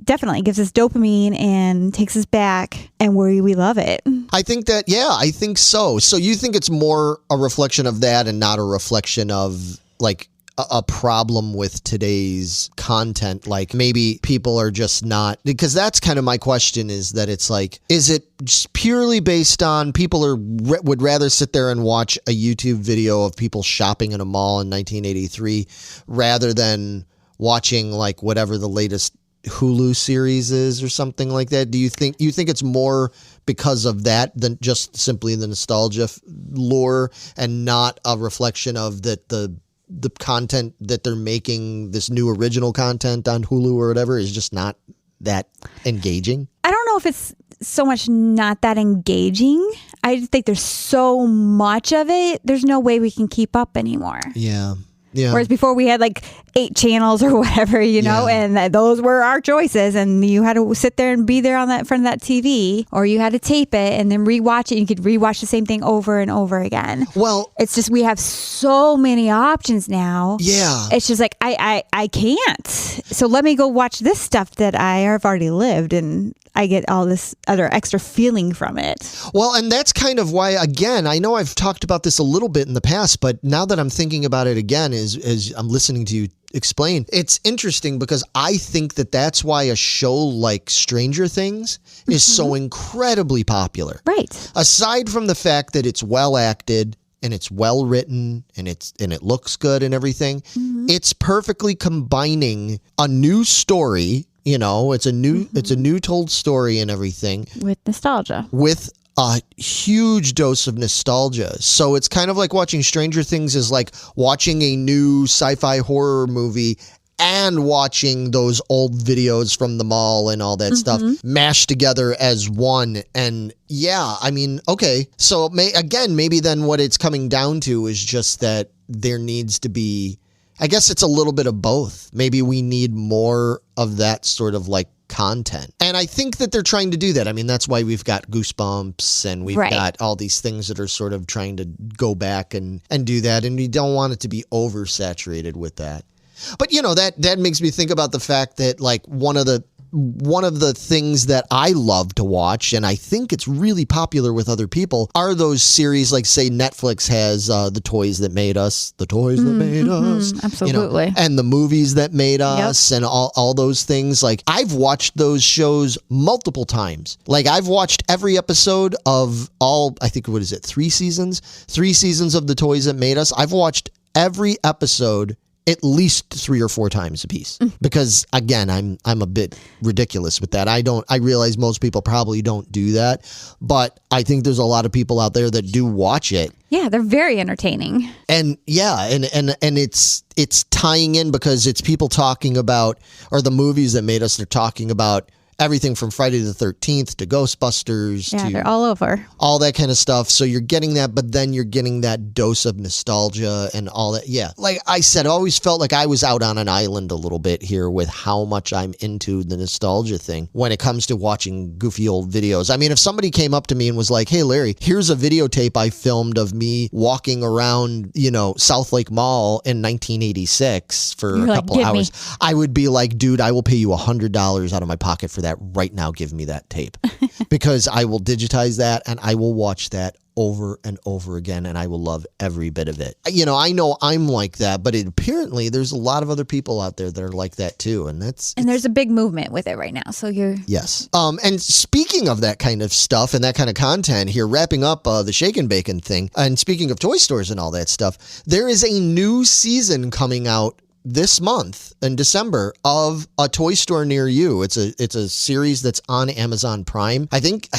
Speaker 2: definitely gives us dopamine and takes us back, and we love it.
Speaker 1: I think that, I think so. So you think it's more a reflection of that and not a reflection of like a problem with today's content? Like maybe people are just not, because that's kind of my question, is that it's like, is it just purely based on people would rather sit there and watch a YouTube video of people shopping in a mall in 1983 rather than watching like whatever the latest Hulu series is or something like that? Do you think it's more because of that than just simply the nostalgia lore and not a reflection of that the content that they're making, this new original content on Hulu or whatever, is just not that engaging? I don't
Speaker 2: know if it's so much not that engaging. I just think there's so much of it, there's no way we can keep up anymore.
Speaker 1: Yeah. Yeah.
Speaker 2: Whereas before we had like 8 channels or whatever, and those were our choices, and you had to sit there and be there on that front of that TV, or you had to tape it and then rewatch it. You could rewatch the same thing over and over again.
Speaker 1: Well,
Speaker 2: it's just we have so many options now.
Speaker 1: Yeah,
Speaker 2: it's just like I can't. So let me go watch this stuff that I have already lived, and I get all this other extra feeling from it.
Speaker 1: Well, and that's kind of why, again, I know I've talked about this a little bit in the past, but now that I'm thinking about it again, as I'm listening to you explain, it's interesting because I think that that's why a show like Stranger Things is so incredibly popular.
Speaker 2: Right.
Speaker 1: Aside from the fact that it's well acted and it's well written and it looks good and everything, it's perfectly combining a new story. It's a new told story and everything.
Speaker 2: With nostalgia.
Speaker 1: With a huge dose of nostalgia. So it's kind of like watching Stranger Things is like watching a new sci-fi horror movie and watching those old videos from the mall and all that stuff mashed together as one. And okay. So maybe then what it's coming down to is just that there needs to be, I guess it's a little bit of both. Maybe we need more of that sort of like content. And I think that they're trying to do that. I mean, that's why we've got Goosebumps and we've got all these things that are sort of trying to go back and do that. And we don't want it to be oversaturated with that. But, that makes me think about the fact that like one of the things that I love to watch, and I think it's really popular with other people, are those series like, say, Netflix has The Toys That Made Us,
Speaker 2: Absolutely.
Speaker 1: And the movies that made us and all those things. Like, I've watched those shows multiple times. Like, I've watched every episode of I think, 3 seasons? 3 seasons of The Toys That Made Us. I've watched every episode at least 3 or 4 times a piece, because again, I'm a bit ridiculous with that. I realize most people probably don't do that, but I think there's a lot of people out there that do watch it.
Speaker 2: Yeah, they're very entertaining.
Speaker 1: And and it's tying in because it's people talking about, or the movies that made us, they're talking about everything from Friday the 13th to Ghostbusters.
Speaker 2: Yeah, they're all over.
Speaker 1: All that kind of stuff. So you're getting that, but then you're getting that dose of nostalgia and all that. Yeah. Like I said, I always felt like I was out on an island a little bit here with how much I'm into the nostalgia thing when it comes to watching goofy old videos. I mean, if somebody came up to me and was like, "Hey, Larry, here's a videotape I filmed of me walking around, South Lake Mall in 1986 for a couple hours," I would be like, "Dude, I will pay you $100 out of my pocket for that right now. Give me that tape," because I will digitize that and I will watch that over and over again and I will love every bit of it. I know I'm like that, but apparently there's a lot of other people out there that are like that too, and there's
Speaker 2: a big movement with it right now. So
Speaker 1: yes. And speaking of that kind of stuff and that kind of content here, wrapping up the Shakin' Bacon thing, and speaking of toy stores and all that stuff, there is a new season coming out this month in December of a toy store near you. It's a series that's on Amazon Prime. I think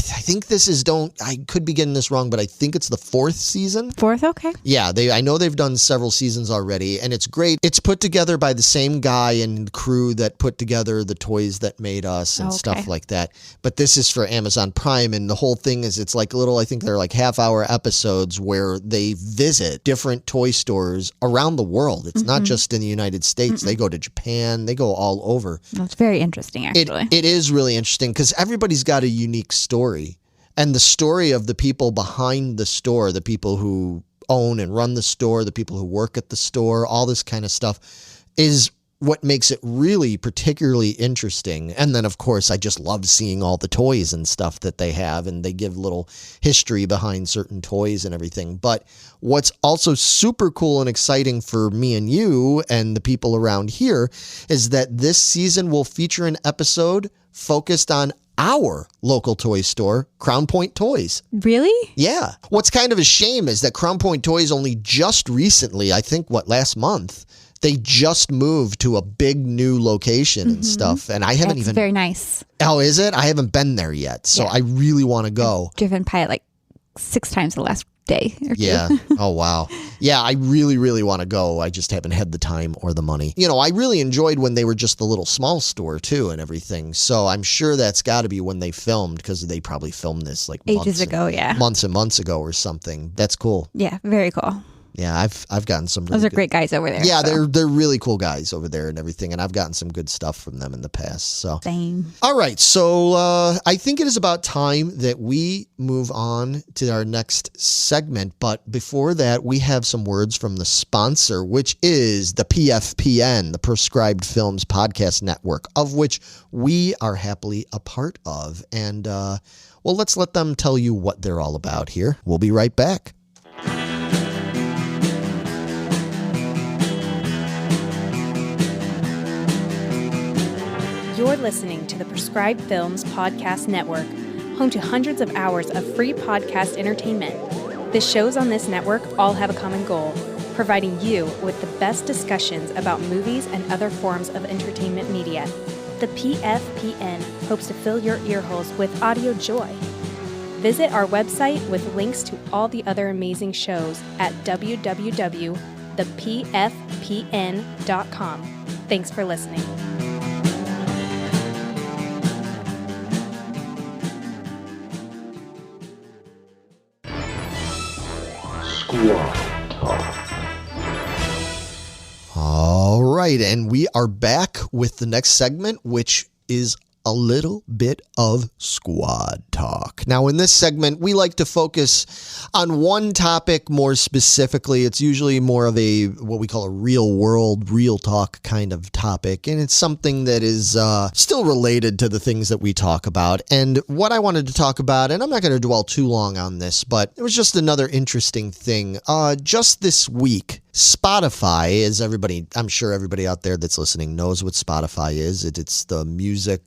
Speaker 1: this is I could be getting this wrong, but I think it's the 4th season.
Speaker 2: 4th, okay.
Speaker 1: Yeah, I know they've done several seasons already, and it's great. It's put together by the same guy and crew that put together the toys that made us and stuff like that. But this is for Amazon Prime, and the whole thing is it's like I think they're like half-hour episodes where they visit different toy stores around the world. It's not just in the United States. They go to Japan. They go all over.
Speaker 2: That's very interesting, actually.
Speaker 1: It is really interesting because everybody's got a unique story. And the story of the people behind the store, the people who own and run the store, the people who work at the store, all this kind of stuff is what makes it really particularly interesting. And then, of course, I just love seeing all the toys and stuff that they have, and they give little history behind certain toys and everything. But what's also super cool and exciting for me and you and the people around here is that this season will feature an episode focused on our local toy store, Crown Point Toys.
Speaker 2: Really?
Speaker 1: Yeah. What's kind of a shame is that Crown Point Toys only just recently, I think, last month, they just moved to a big new location and stuff. And I haven't
Speaker 2: It's very nice.
Speaker 1: Oh, is it? I haven't been there yet. So I really want to go.
Speaker 2: I've driven by it like 6 times the last day or 2.
Speaker 1: Yeah. Oh, wow. Yeah, I really, really want to go. I just haven't had the time or the money. You know, I really enjoyed when they were just the little small store too and everything. So I'm sure that's got to be when they filmed, because they probably filmed this like
Speaker 2: ages ago.
Speaker 1: Months and months ago or something. That's cool.
Speaker 2: Yeah, very cool.
Speaker 1: Yeah, I've gotten some really
Speaker 2: Those are great guys over there.
Speaker 1: Yeah, they're really cool guys over there and everything, and I've gotten some good stuff from them in the past. So
Speaker 2: same.
Speaker 1: All right, so I think it is about time that we move on to our next segment. But before that, we have some words from the sponsor, which is the PFPN, the Prescribed Films Podcast Network, of which we are happily a part of. And well, let's let them tell you what they're all about here. We'll be right back.
Speaker 4: You're listening to the Prescribed Films Podcast Network, home to hundreds of hours of free podcast entertainment. The shows on this network all have a common goal, providing you with the best discussions about movies and other forms of entertainment media. The PFPN hopes to fill your earholes with audio joy. Visit our website with links to all the other amazing shows at www.thepfpn.com. Thanks for listening.
Speaker 1: All right, and we are back with the next segment, which is a little bit of squad talk. Now, in this segment, we like to focus on one topic more specifically. It's usually more of what we call a real world, real talk kind of topic. And it's something that is still related to the things that we talk about. And what I wanted to talk about, and I'm not going to dwell too long on this, but it was just another interesting thing. Just this week, Spotify, as I'm sure everybody out there that's listening knows what Spotify is. It's the music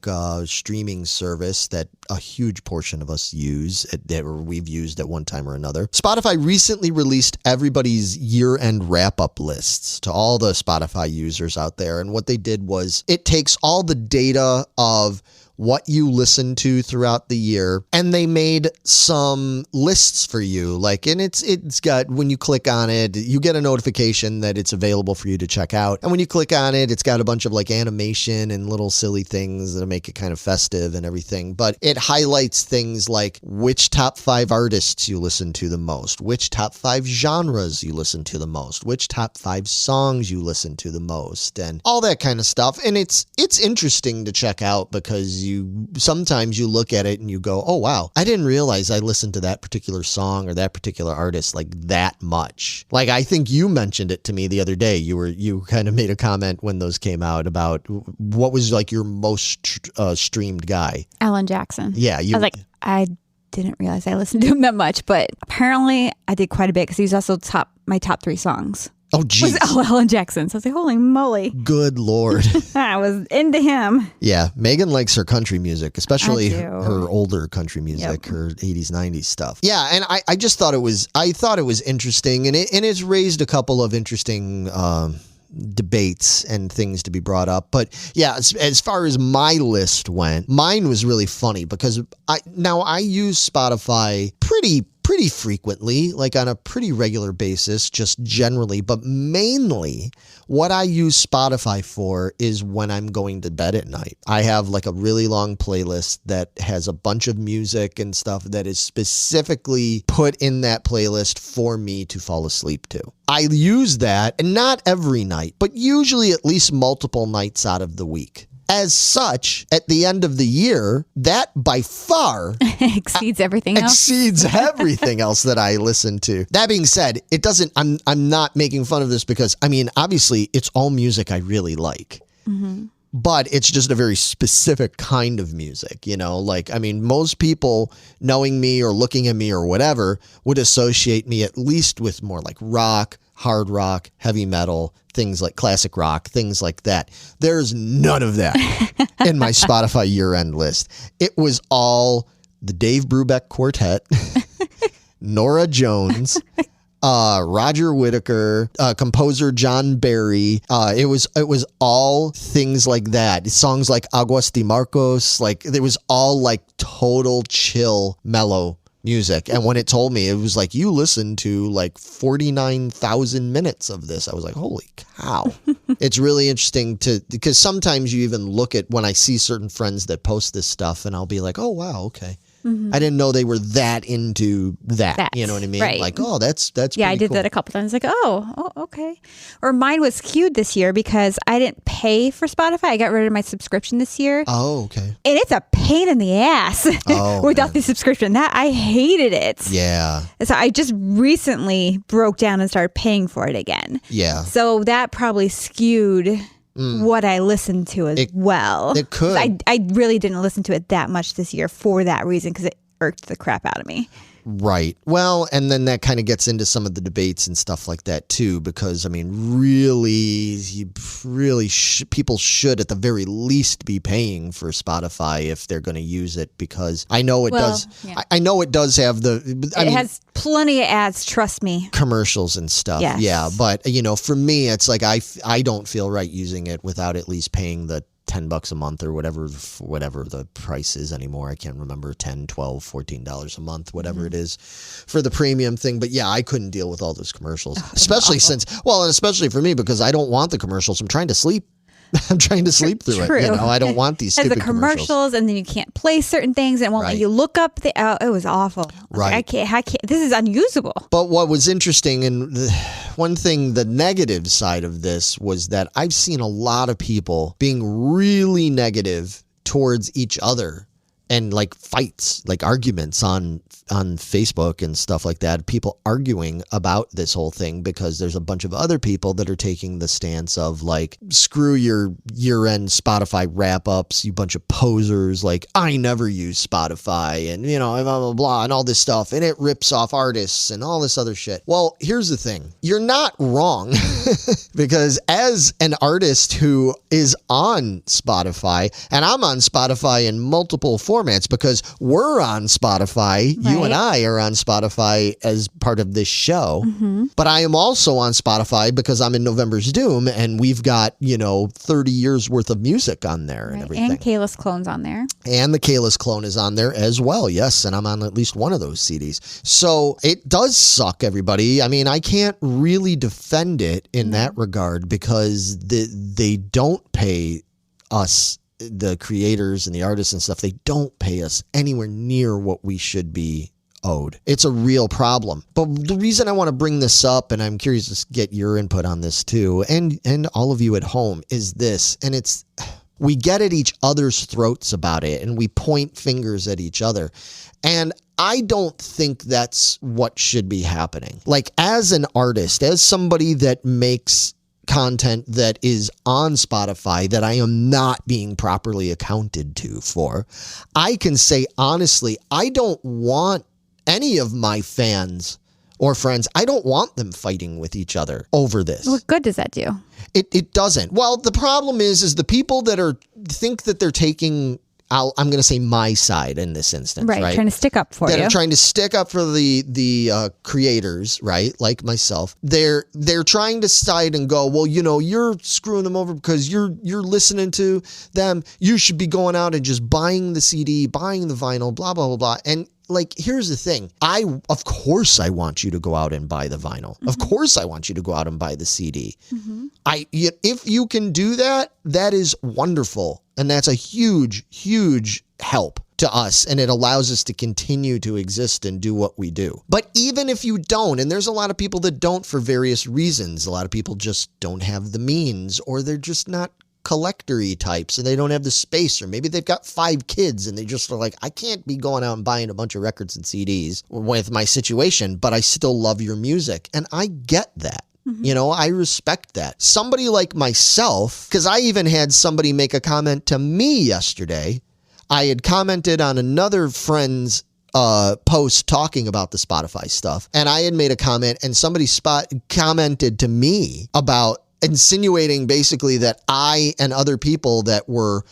Speaker 1: streaming service that a huge portion of us use, that we've used at one time or another. Spotify recently released everybody's year-end wrap-up lists to all the Spotify users out there. And what they did was it takes all the data of what you listen to throughout the year, and they made some lists for you. And it's got, when you click on it, you get a notification that it's available for you to check out. And when you click on it, it's got a bunch of animation and little silly things that make it kind of festive and everything. But it highlights things like which top 5 artists you listen to the most, which top 5 genres you listen to the most, which top 5 songs you listen to the most, and all that kind of stuff. And it's interesting to check out, because sometimes you look at it and you go, oh wow, I didn't realize I listened to that particular song or that particular artist that much. I think you mentioned it to me the other day. You kind of made a comment when those came out about what was your most streamed guy.
Speaker 2: Alan Jackson.
Speaker 1: Yeah.
Speaker 2: I was like, I didn't realize I listened to him that much, but apparently I did quite a bit, because he was also my top 3 songs.
Speaker 1: Oh, geez.
Speaker 2: Was Alan Jackson. So I was like, holy moly.
Speaker 1: Good Lord.
Speaker 2: I was into him.
Speaker 1: Yeah. Megan likes her country music, especially her older country music, her 80s, 90s stuff. Yeah. And I just thought it was interesting, and it's raised a couple of interesting, debates and things to be brought up. But yeah, as far as my list went, mine was really funny because I use Spotify pretty frequently, like on a pretty regular basis, just generally, but mainly what I use Spotify for is when I'm going to bed at night. I have like a really long playlist that has a bunch of music and stuff that is specifically put in that playlist for me to fall asleep to. I use that, and not every night, but usually at least multiple nights out of the week. As such, at the end of the year, that by far
Speaker 2: exceeds everything else.
Speaker 1: Exceeds everything else that I listen to. That being said, it doesn't, I'm not making fun of this because, I mean, obviously it's all music I really like. Mm-hmm. But it's just a very specific kind of music, you know, like, I mean, most people knowing me or looking at me or whatever would associate me at least with more like rock, hard rock, heavy metal, things like classic rock, things like that. There's none of that in my Spotify year-end list. It was all the Dave Brubeck Quartet, Nora Jones, Roger Whittaker, composer John Barry. It was all things like that. Songs like Aguas de Marcos, like it was all like total chill, mellow music. And when it told me, it was like, you listened to like 49,000 minutes of this. I was like, holy cow. It's really interesting because sometimes you even look at when I see certain friends that post this stuff and I'll be like, oh, wow, okay. Mm-hmm. I didn't know they were that into that. You know what I mean?
Speaker 2: Right.
Speaker 1: Like, oh, that's
Speaker 2: yeah, I did
Speaker 1: cool.
Speaker 2: that a couple times. Like, oh, okay. Or mine was skewed this year because I didn't pay for Spotify. I got rid of my subscription this year.
Speaker 1: Oh, okay.
Speaker 2: And it's a pain in the ass without the subscription. That I hated it.
Speaker 1: Yeah.
Speaker 2: So I just recently broke down and started paying for it again.
Speaker 1: Yeah.
Speaker 2: So that probably skewed what I listened to as well.
Speaker 1: It could.
Speaker 2: I really didn't listen to it that much this year for that reason because it irked the crap out of me.
Speaker 1: Right. Well, and then that kind of gets into some of the debates and stuff like that too, because I mean, people should at the very least be paying for Spotify if they're going to use it, because I know it does. Yeah. I know it does have it
Speaker 2: has plenty of ads. Trust me. Commercials
Speaker 1: and stuff.
Speaker 2: Yes.
Speaker 1: Yeah. But you know, for me, it's like, I don't feel right using it without at least paying the $10 a month or whatever the price is anymore. I can't remember, $10, $12, $14 a month, whatever it is for the premium thing. But yeah, I couldn't deal with all those commercials, especially and especially for me, because I don't want the commercials. I'm trying to sleep. I'm trying to sleep through it. You know, I don't want these stupid
Speaker 2: commercials, and then you can't play certain things, and it won't let you look up it was awful.
Speaker 1: Right.
Speaker 2: Like, I can't. This is unusable.
Speaker 1: But what was interesting, and one thing, the negative side of this was that I've seen a lot of people being really negative towards each other, and like fights, like arguments on Facebook and stuff like that. People arguing about this whole thing because there's a bunch of other people that are taking the stance of like, screw your year-end Spotify wrap-ups, you bunch of posers. Like, I never use Spotify, and you know, blah, blah, blah, and all this stuff, and it rips off artists and all this other shit. Well, here's the thing. You're not wrong because as an artist who is on Spotify, and I'm on Spotify in multiple formats because we're on Spotify. You and I are on Spotify as part of this show, but I am also on Spotify because I'm in November's Doom, and we've got, 30 years worth of music on there and everything.
Speaker 2: And Kayla's Clone's on there.
Speaker 1: And the Kayla's Clone is on there as well. Yes. And I'm on at least one of those CDs. So it does suck, everybody. I mean, I can't really defend it in that regard because they don't pay us, the creators and the artists and stuff. They don't pay us anywhere near what we should be owed. It's a real problem. But the reason I want to bring this up, and I'm curious to get your input on this too, and all of you at home, is this, and it's, we get at each other's throats about it, and we point fingers at each other. And I don't think that's what should be happening. Like, as an artist, as somebody that makes content that is on Spotify that I am not being properly accounted to for, I can say honestly, I don't want any of my fans or friends, I don't want them fighting with each other over this.
Speaker 2: What good does that do?
Speaker 1: It doesn't. Well, the problem is the people that think that they're taking I'm going to say my side in this instance, right?
Speaker 2: Trying to stick up for
Speaker 1: that
Speaker 2: you.
Speaker 1: are trying to stick up for the creators, right? Like myself. They're trying to side and go, well, you're screwing them over because you're listening to them. You should be going out and just buying the CD, buying the vinyl, blah, blah, blah, blah. And like, here's the thing. Of course I want you to go out and buy the vinyl. Mm-hmm. Of course I want you to go out and buy the CD. Mm-hmm. If you can do that, that is wonderful. And that's a huge, huge help to us. And it allows us to continue to exist and do what we do. But even if you don't, and there's a lot of people that don't for various reasons, a lot of people just don't have the means, or they're just not collector-y types and they don't have the space, or maybe they've got 5 kids and they just are like, I can't be going out and buying a bunch of records and CDs with my situation, but I still love your music. And I get that. Mm-hmm. I respect that. Somebody like myself, because I even had somebody make a comment to me yesterday. I had commented on another friend's post talking about the Spotify stuff, and I had made a comment, and somebody commented to me about insinuating basically that I and other people that were,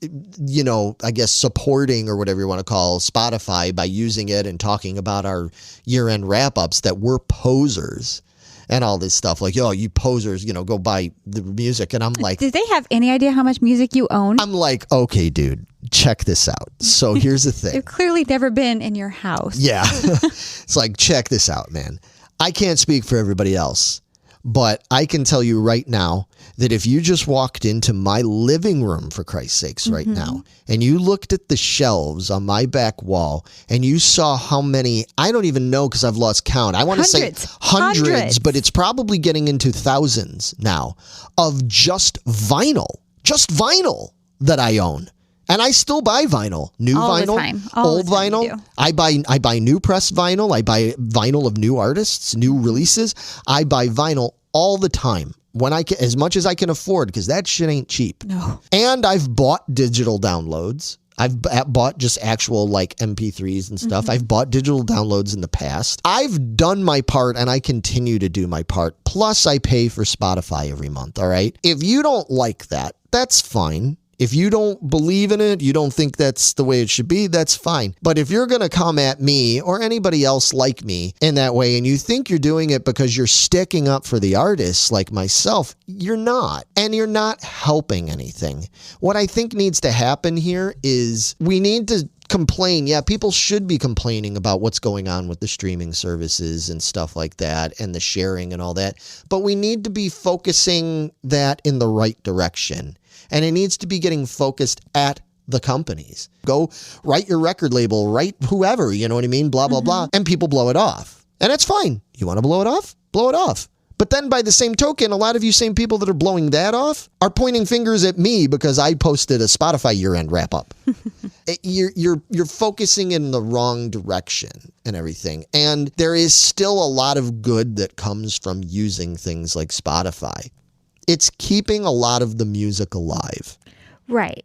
Speaker 1: I guess supporting or whatever you want to call Spotify by using it and talking about our year-end wrap-ups, that we're posers and all this stuff. Like, you posers, go buy the music. And I'm like,
Speaker 2: did they have any idea how much music you own?
Speaker 1: I'm like, okay, dude, check this out. So here's the thing.
Speaker 2: They've clearly never been in your house.
Speaker 1: Yeah. It's like, check this out, man. I can't speak for everybody else, but I can tell you right now that if you just walked into my living room, for Christ's sakes, right now, and you looked at the shelves on my back wall and you saw how many, I don't even know because I've lost count. I want to say hundreds, but it's probably getting into thousands now of just vinyl that I own. And I still buy vinyl, new
Speaker 2: all
Speaker 1: vinyl, old vinyl. I buy new press vinyl. I buy vinyl of new artists, new releases. I buy vinyl all the time when I can, as much as I can afford, because that shit ain't cheap.
Speaker 2: No. And
Speaker 1: I've bought digital downloads. I've bought just actual like MP3s and stuff. Mm-hmm. I've bought digital downloads in the past. I've done my part and I continue to do my part. Plus I pay for Spotify every month. All right. If you don't like that, that's fine. If you don't believe in it, you don't think that's the way it should be, that's fine. But if you're going to come at me or anybody else like me in that way, and you think you're doing it because you're sticking up for the artists like myself, you're not. And you're not helping anything. What I think needs to happen here is we need to complain. Yeah, people should be complaining about what's going on with the streaming services and stuff like that and the sharing and all that. But we need to be focusing that in the right direction. And it needs to be getting focused at the companies. Go write your record label, write whoever, you know what I mean? Blah, blah, blah. And people blow it off. And that's fine. You want to blow it off? Blow it off. But then by the same token, a lot of you same people that are blowing that off are pointing fingers at me because I posted a Spotify year-end wrap-up. You're focusing in the wrong direction and everything. And there is still a lot of good that comes from using things like Spotify. It's keeping a lot of the music alive. Right.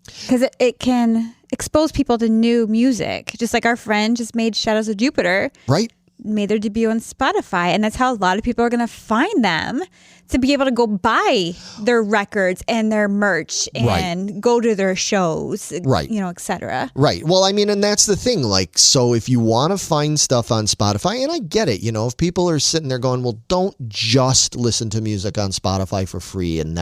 Speaker 2: Because it can expose people to new music. Just like our friend just made Shadows of Jupiter.
Speaker 1: Right.
Speaker 2: Made their debut on Spotify. And that's how a lot of people are going to find them, to be able to go buy their records and their merch and go to their shows, et cetera.
Speaker 1: Right. Well, I mean, and that's the thing. Like, so if you want to find stuff on Spotify, and I get it, if people are sitting there going, well, don't just listen to music on Spotify for free and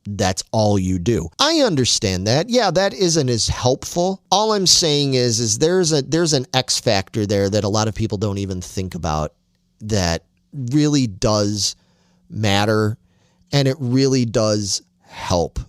Speaker 1: that's all you do. I understand that. Yeah, that isn't as helpful. All I'm saying is there's an X factor there that a lot of people don't even think about that really does matter, and it really does help.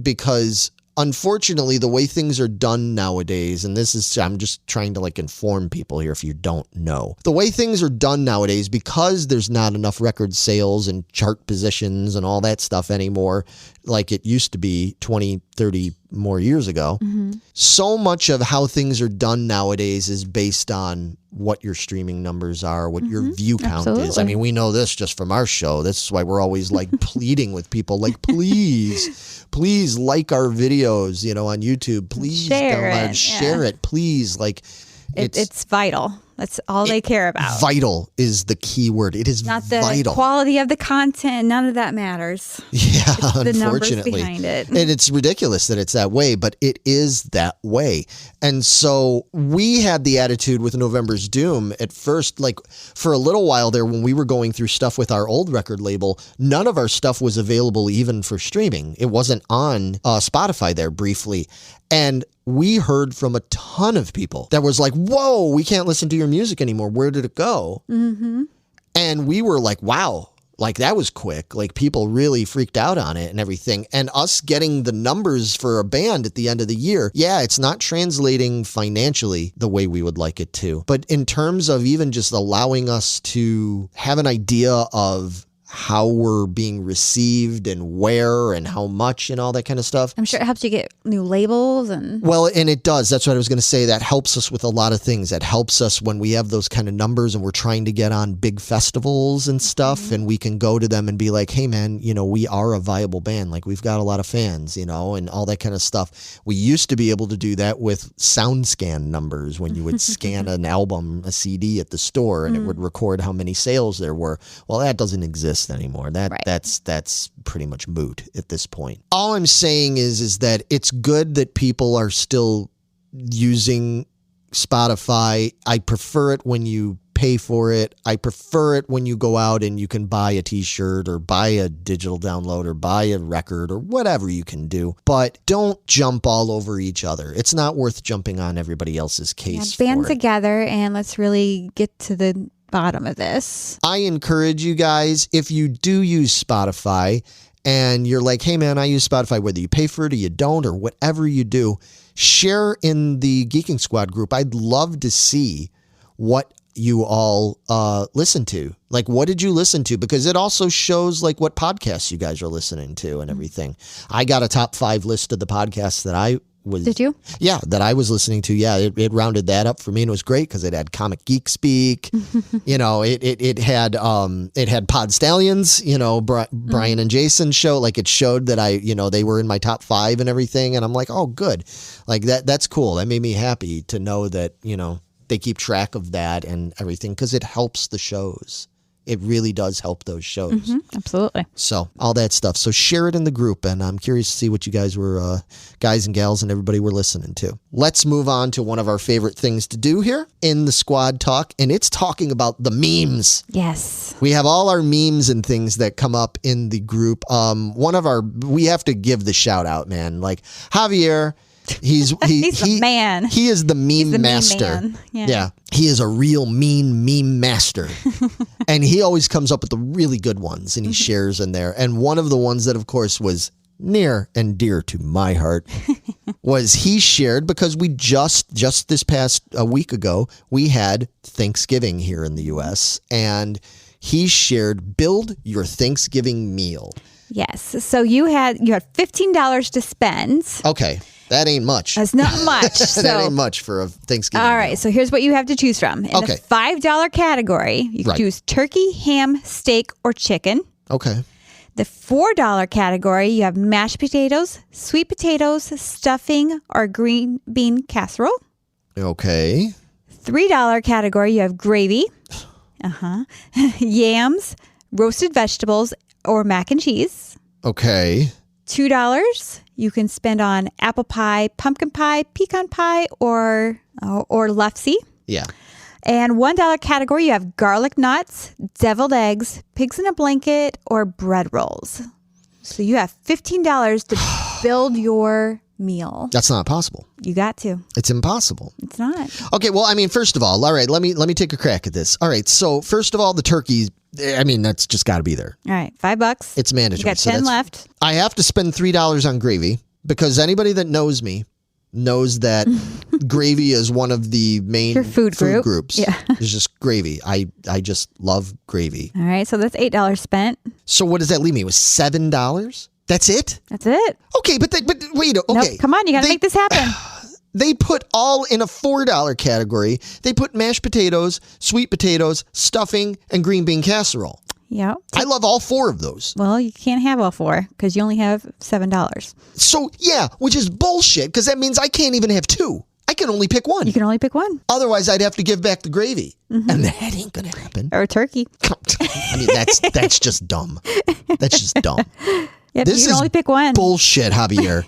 Speaker 1: Because unfortunately, the way things are done nowadays, and I'm just trying to inform people here if you don't know. The way things are done nowadays, because there's not enough record sales and chart positions and all that stuff anymore, like it used to be 20, 30 more years ago. Mm-hmm. So much of how things are done nowadays is based on what your streaming numbers are, what your view count is. I mean, we know this just from our show. That's why we're always pleading with people, please like our videos, on YouTube. Please
Speaker 2: share
Speaker 1: it, please.
Speaker 2: It's vital. That's all they care about.
Speaker 1: Vital is the key word. It is
Speaker 2: not the
Speaker 1: vital.
Speaker 2: Quality of the content. None of that matters.
Speaker 1: Yeah,
Speaker 2: it's the numbers
Speaker 1: unfortunately.
Speaker 2: behind it.
Speaker 1: And it's ridiculous that it's that way, but it is that way. And so we had the attitude with November's Doom at first, like for a little while there when we were going through stuff with our old record label, none of our stuff was available even for streaming. It wasn't on Spotify there briefly. And we heard from a ton of people that was like, whoa, we can't listen to your music anymore. Where did it go? Mm-hmm. And we were like, wow, like that was quick. Like people really freaked out on it and everything. And us getting the numbers for a band at the end of the year, yeah, it's not translating financially the way we would like it to. But in terms of even just allowing us to have an idea of how we're being received and where and how much and all that kind of stuff.
Speaker 2: I'm sure it helps you get new labels and...
Speaker 1: Well, and it does. That's what I was going to say. That helps us with a lot of things. That helps us when we have those kind of numbers and we're trying to get on big festivals and stuff. Mm-hmm. And we can go to them and be like, hey, man, you know, we are a viable band. Like we've got a lot of fans, you know, and all that kind of stuff. We used to be able to do that with SoundScan numbers when you would scan an album, a CD at the store and it would record how many sales there were. Well, that doesn't exist anymore. That's pretty much moot at this point. All I'm saying is that it's good that people are still using Spotify. I prefer it when you pay for it. I prefer it when you go out and you can buy a t-shirt or buy a digital download or buy a record or whatever you can do. But don't jump all over each other. It's not worth jumping on everybody else's case.
Speaker 2: Band together and let's really get to the bottom of this.
Speaker 1: I encourage you guys, if you do use Spotify and you're like, hey man, I use Spotify, whether you pay for it or you don't or whatever you do, share in the Geeking Squad group. I'd love to see what you all listen to. Like, what did you listen to? Because it also shows like what podcasts you guys are listening to and everything. I got a top 5 list of the podcasts that I was...
Speaker 2: Did you?
Speaker 1: Yeah, that I was listening to. Yeah, it rounded that up for me and it was great because it had Comic Geek Speak. You know, it had Pod Stallions, you know, Brian and Jason's show. Like it showed that they were in my top 5 and everything. And I'm like, oh, good. Like that's cool. That made me happy to know that, you know, they keep track of that and everything because it helps the shows. It really does help those shows.
Speaker 2: Mm-hmm, absolutely.
Speaker 1: So all that stuff. So share it in the group. And I'm curious to see what you guys were, guys and gals and everybody were listening to. Let's move on to one of our favorite things to do here in the squad talk. And it's talking about the memes.
Speaker 2: Yes.
Speaker 1: We have all our memes and things that come up in the group. We have to give the shout out, man. Like Javier, he's
Speaker 2: the man.
Speaker 1: He is the meme master.
Speaker 2: Meme man.
Speaker 1: Yeah. He is a real meme master. And he always comes up with the really good ones and he shares in there. And one of the ones that, of course, was near and dear to my heart was he shared because we just this past a week ago, we had Thanksgiving here in the U.S. and he shared build your Thanksgiving meal.
Speaker 2: Yes. So you had $15 to spend.
Speaker 1: Okay. That ain't much.
Speaker 2: That's not much.
Speaker 1: That ain't much for a Thanksgiving
Speaker 2: All right.
Speaker 1: meal.
Speaker 2: So here's what you have to choose from. In the $5 category, you can choose turkey, ham, steak, or chicken.
Speaker 1: Okay.
Speaker 2: The $4 category, you have mashed potatoes, sweet potatoes, stuffing, or green bean casserole.
Speaker 1: Okay.
Speaker 2: $3 category, you have gravy, yams, roasted vegetables, or mac and cheese.
Speaker 1: Okay.
Speaker 2: $2 you can spend on apple pie, pumpkin pie, pecan pie, or lefse.
Speaker 1: Yeah.
Speaker 2: And $1 category, you have garlic knots, deviled eggs, pigs in a blanket, or bread rolls. So you have $15 to build your meal.
Speaker 1: That's not possible.
Speaker 2: You got to.
Speaker 1: It's impossible.
Speaker 2: It's not.
Speaker 1: Okay, well, I mean, first of all, all right, let me take a crack at this. All right, so first of all, the turkey, I mean, that's just got to be there.
Speaker 2: All right, $5.
Speaker 1: It's mandatory.
Speaker 2: You got 10 left.
Speaker 1: I have to spend $3 on gravy because anybody that knows me knows that gravy is one of the main
Speaker 2: your food
Speaker 1: groups.
Speaker 2: Yeah.
Speaker 1: It's just gravy. I just love gravy.
Speaker 2: All right, so that's $8 spent.
Speaker 1: So what does that leave me with? $7? That's it?
Speaker 2: That's it.
Speaker 1: Okay, but wait, okay.
Speaker 2: Nope, come on, you got to make this happen.
Speaker 1: They put all in a $4 category. They put mashed potatoes, sweet potatoes, stuffing, and green bean casserole.
Speaker 2: Yeah.
Speaker 1: I love all 4 of those.
Speaker 2: Well, you can't have all 4 because you only have $7.
Speaker 1: So, yeah, which is bullshit because that means I can't even have 2. I can only pick one.
Speaker 2: You can only pick one.
Speaker 1: Otherwise, I'd have to give back the gravy. And that ain't going to happen.
Speaker 2: Or turkey.
Speaker 1: I mean, that's just dumb. That's just dumb.
Speaker 2: Yep,
Speaker 1: This
Speaker 2: you can
Speaker 1: is
Speaker 2: only pick one.
Speaker 1: bullshit, Javier.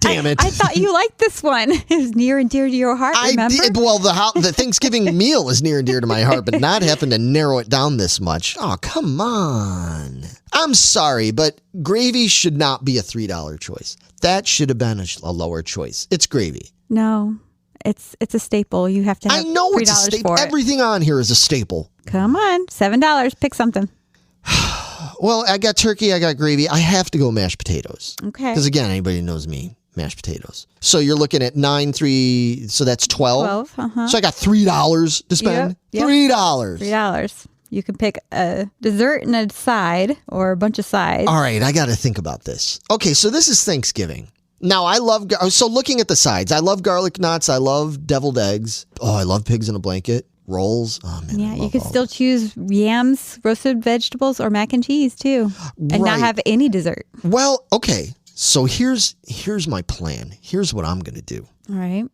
Speaker 1: Damn it.
Speaker 2: I thought you liked this one. It was near and dear to your heart, remember?
Speaker 1: I did. Well, the Thanksgiving meal is near and dear to my heart, but not having to narrow it down this much. Oh, come on. I'm sorry, but gravy should not be a $3 choice. That should have been a lower choice. It's gravy.
Speaker 2: No, it's a staple. You have to have
Speaker 1: I know
Speaker 2: $3
Speaker 1: it's a staple.
Speaker 2: for it.
Speaker 1: Everything on here is a staple.
Speaker 2: Come on, $7. Pick something.
Speaker 1: Well, I got turkey, I got gravy. I have to go mashed potatoes.
Speaker 2: Okay.
Speaker 1: Because again, anybody knows me, mashed potatoes. So you're looking at 9, 3, so that's 12.
Speaker 2: 12,
Speaker 1: So I got $3 to spend.
Speaker 2: Yep.
Speaker 1: $3.
Speaker 2: $3. You can pick a dessert and a side or a bunch of sides.
Speaker 1: All right, I got to think about this. Okay, so this is Thanksgiving. Now, so looking at the sides, I love garlic knots. I love deviled eggs. Oh, I love pigs in a blanket. Rolls. Oh, man.
Speaker 2: Yeah, you can still choose yams, roasted vegetables, or mac and cheese, too. And not have any dessert.
Speaker 1: Well, okay. So here's my plan. Here's what I'm going to do.
Speaker 2: All right.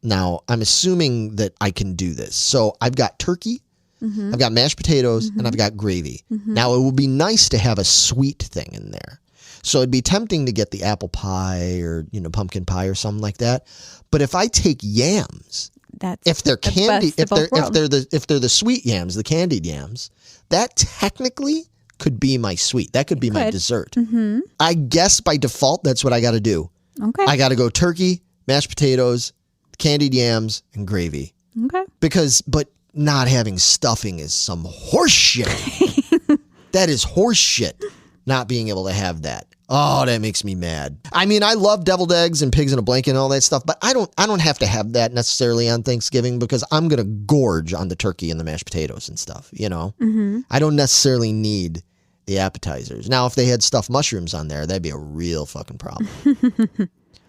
Speaker 1: Now, I'm assuming that I can do this. So I've got turkey. I've got mashed potatoes, and I've got gravy. Now, it would be nice to have a sweet thing in there. So it'd be tempting to get the apple pie or, pumpkin pie or something like that. But if I take yams, if they're candy, if they're the sweet yams, the candied yams, that technically could be my sweet. That could be my dessert. I guess by default, that's what I got to do.
Speaker 2: Okay.
Speaker 1: I got to go turkey, mashed potatoes, candied yams, and gravy.
Speaker 2: Okay.
Speaker 1: But not having stuffing is some horse shit. That is horse shit, not being able to have that. Oh, that makes me mad. I mean, I love deviled eggs and pigs in a blanket and all that stuff, but I don't have to have that necessarily on Thanksgiving because I'm going to gorge on the turkey and the mashed potatoes and stuff, I don't necessarily need the appetizers. Now, if they had stuffed mushrooms on there, that'd be a real fucking problem.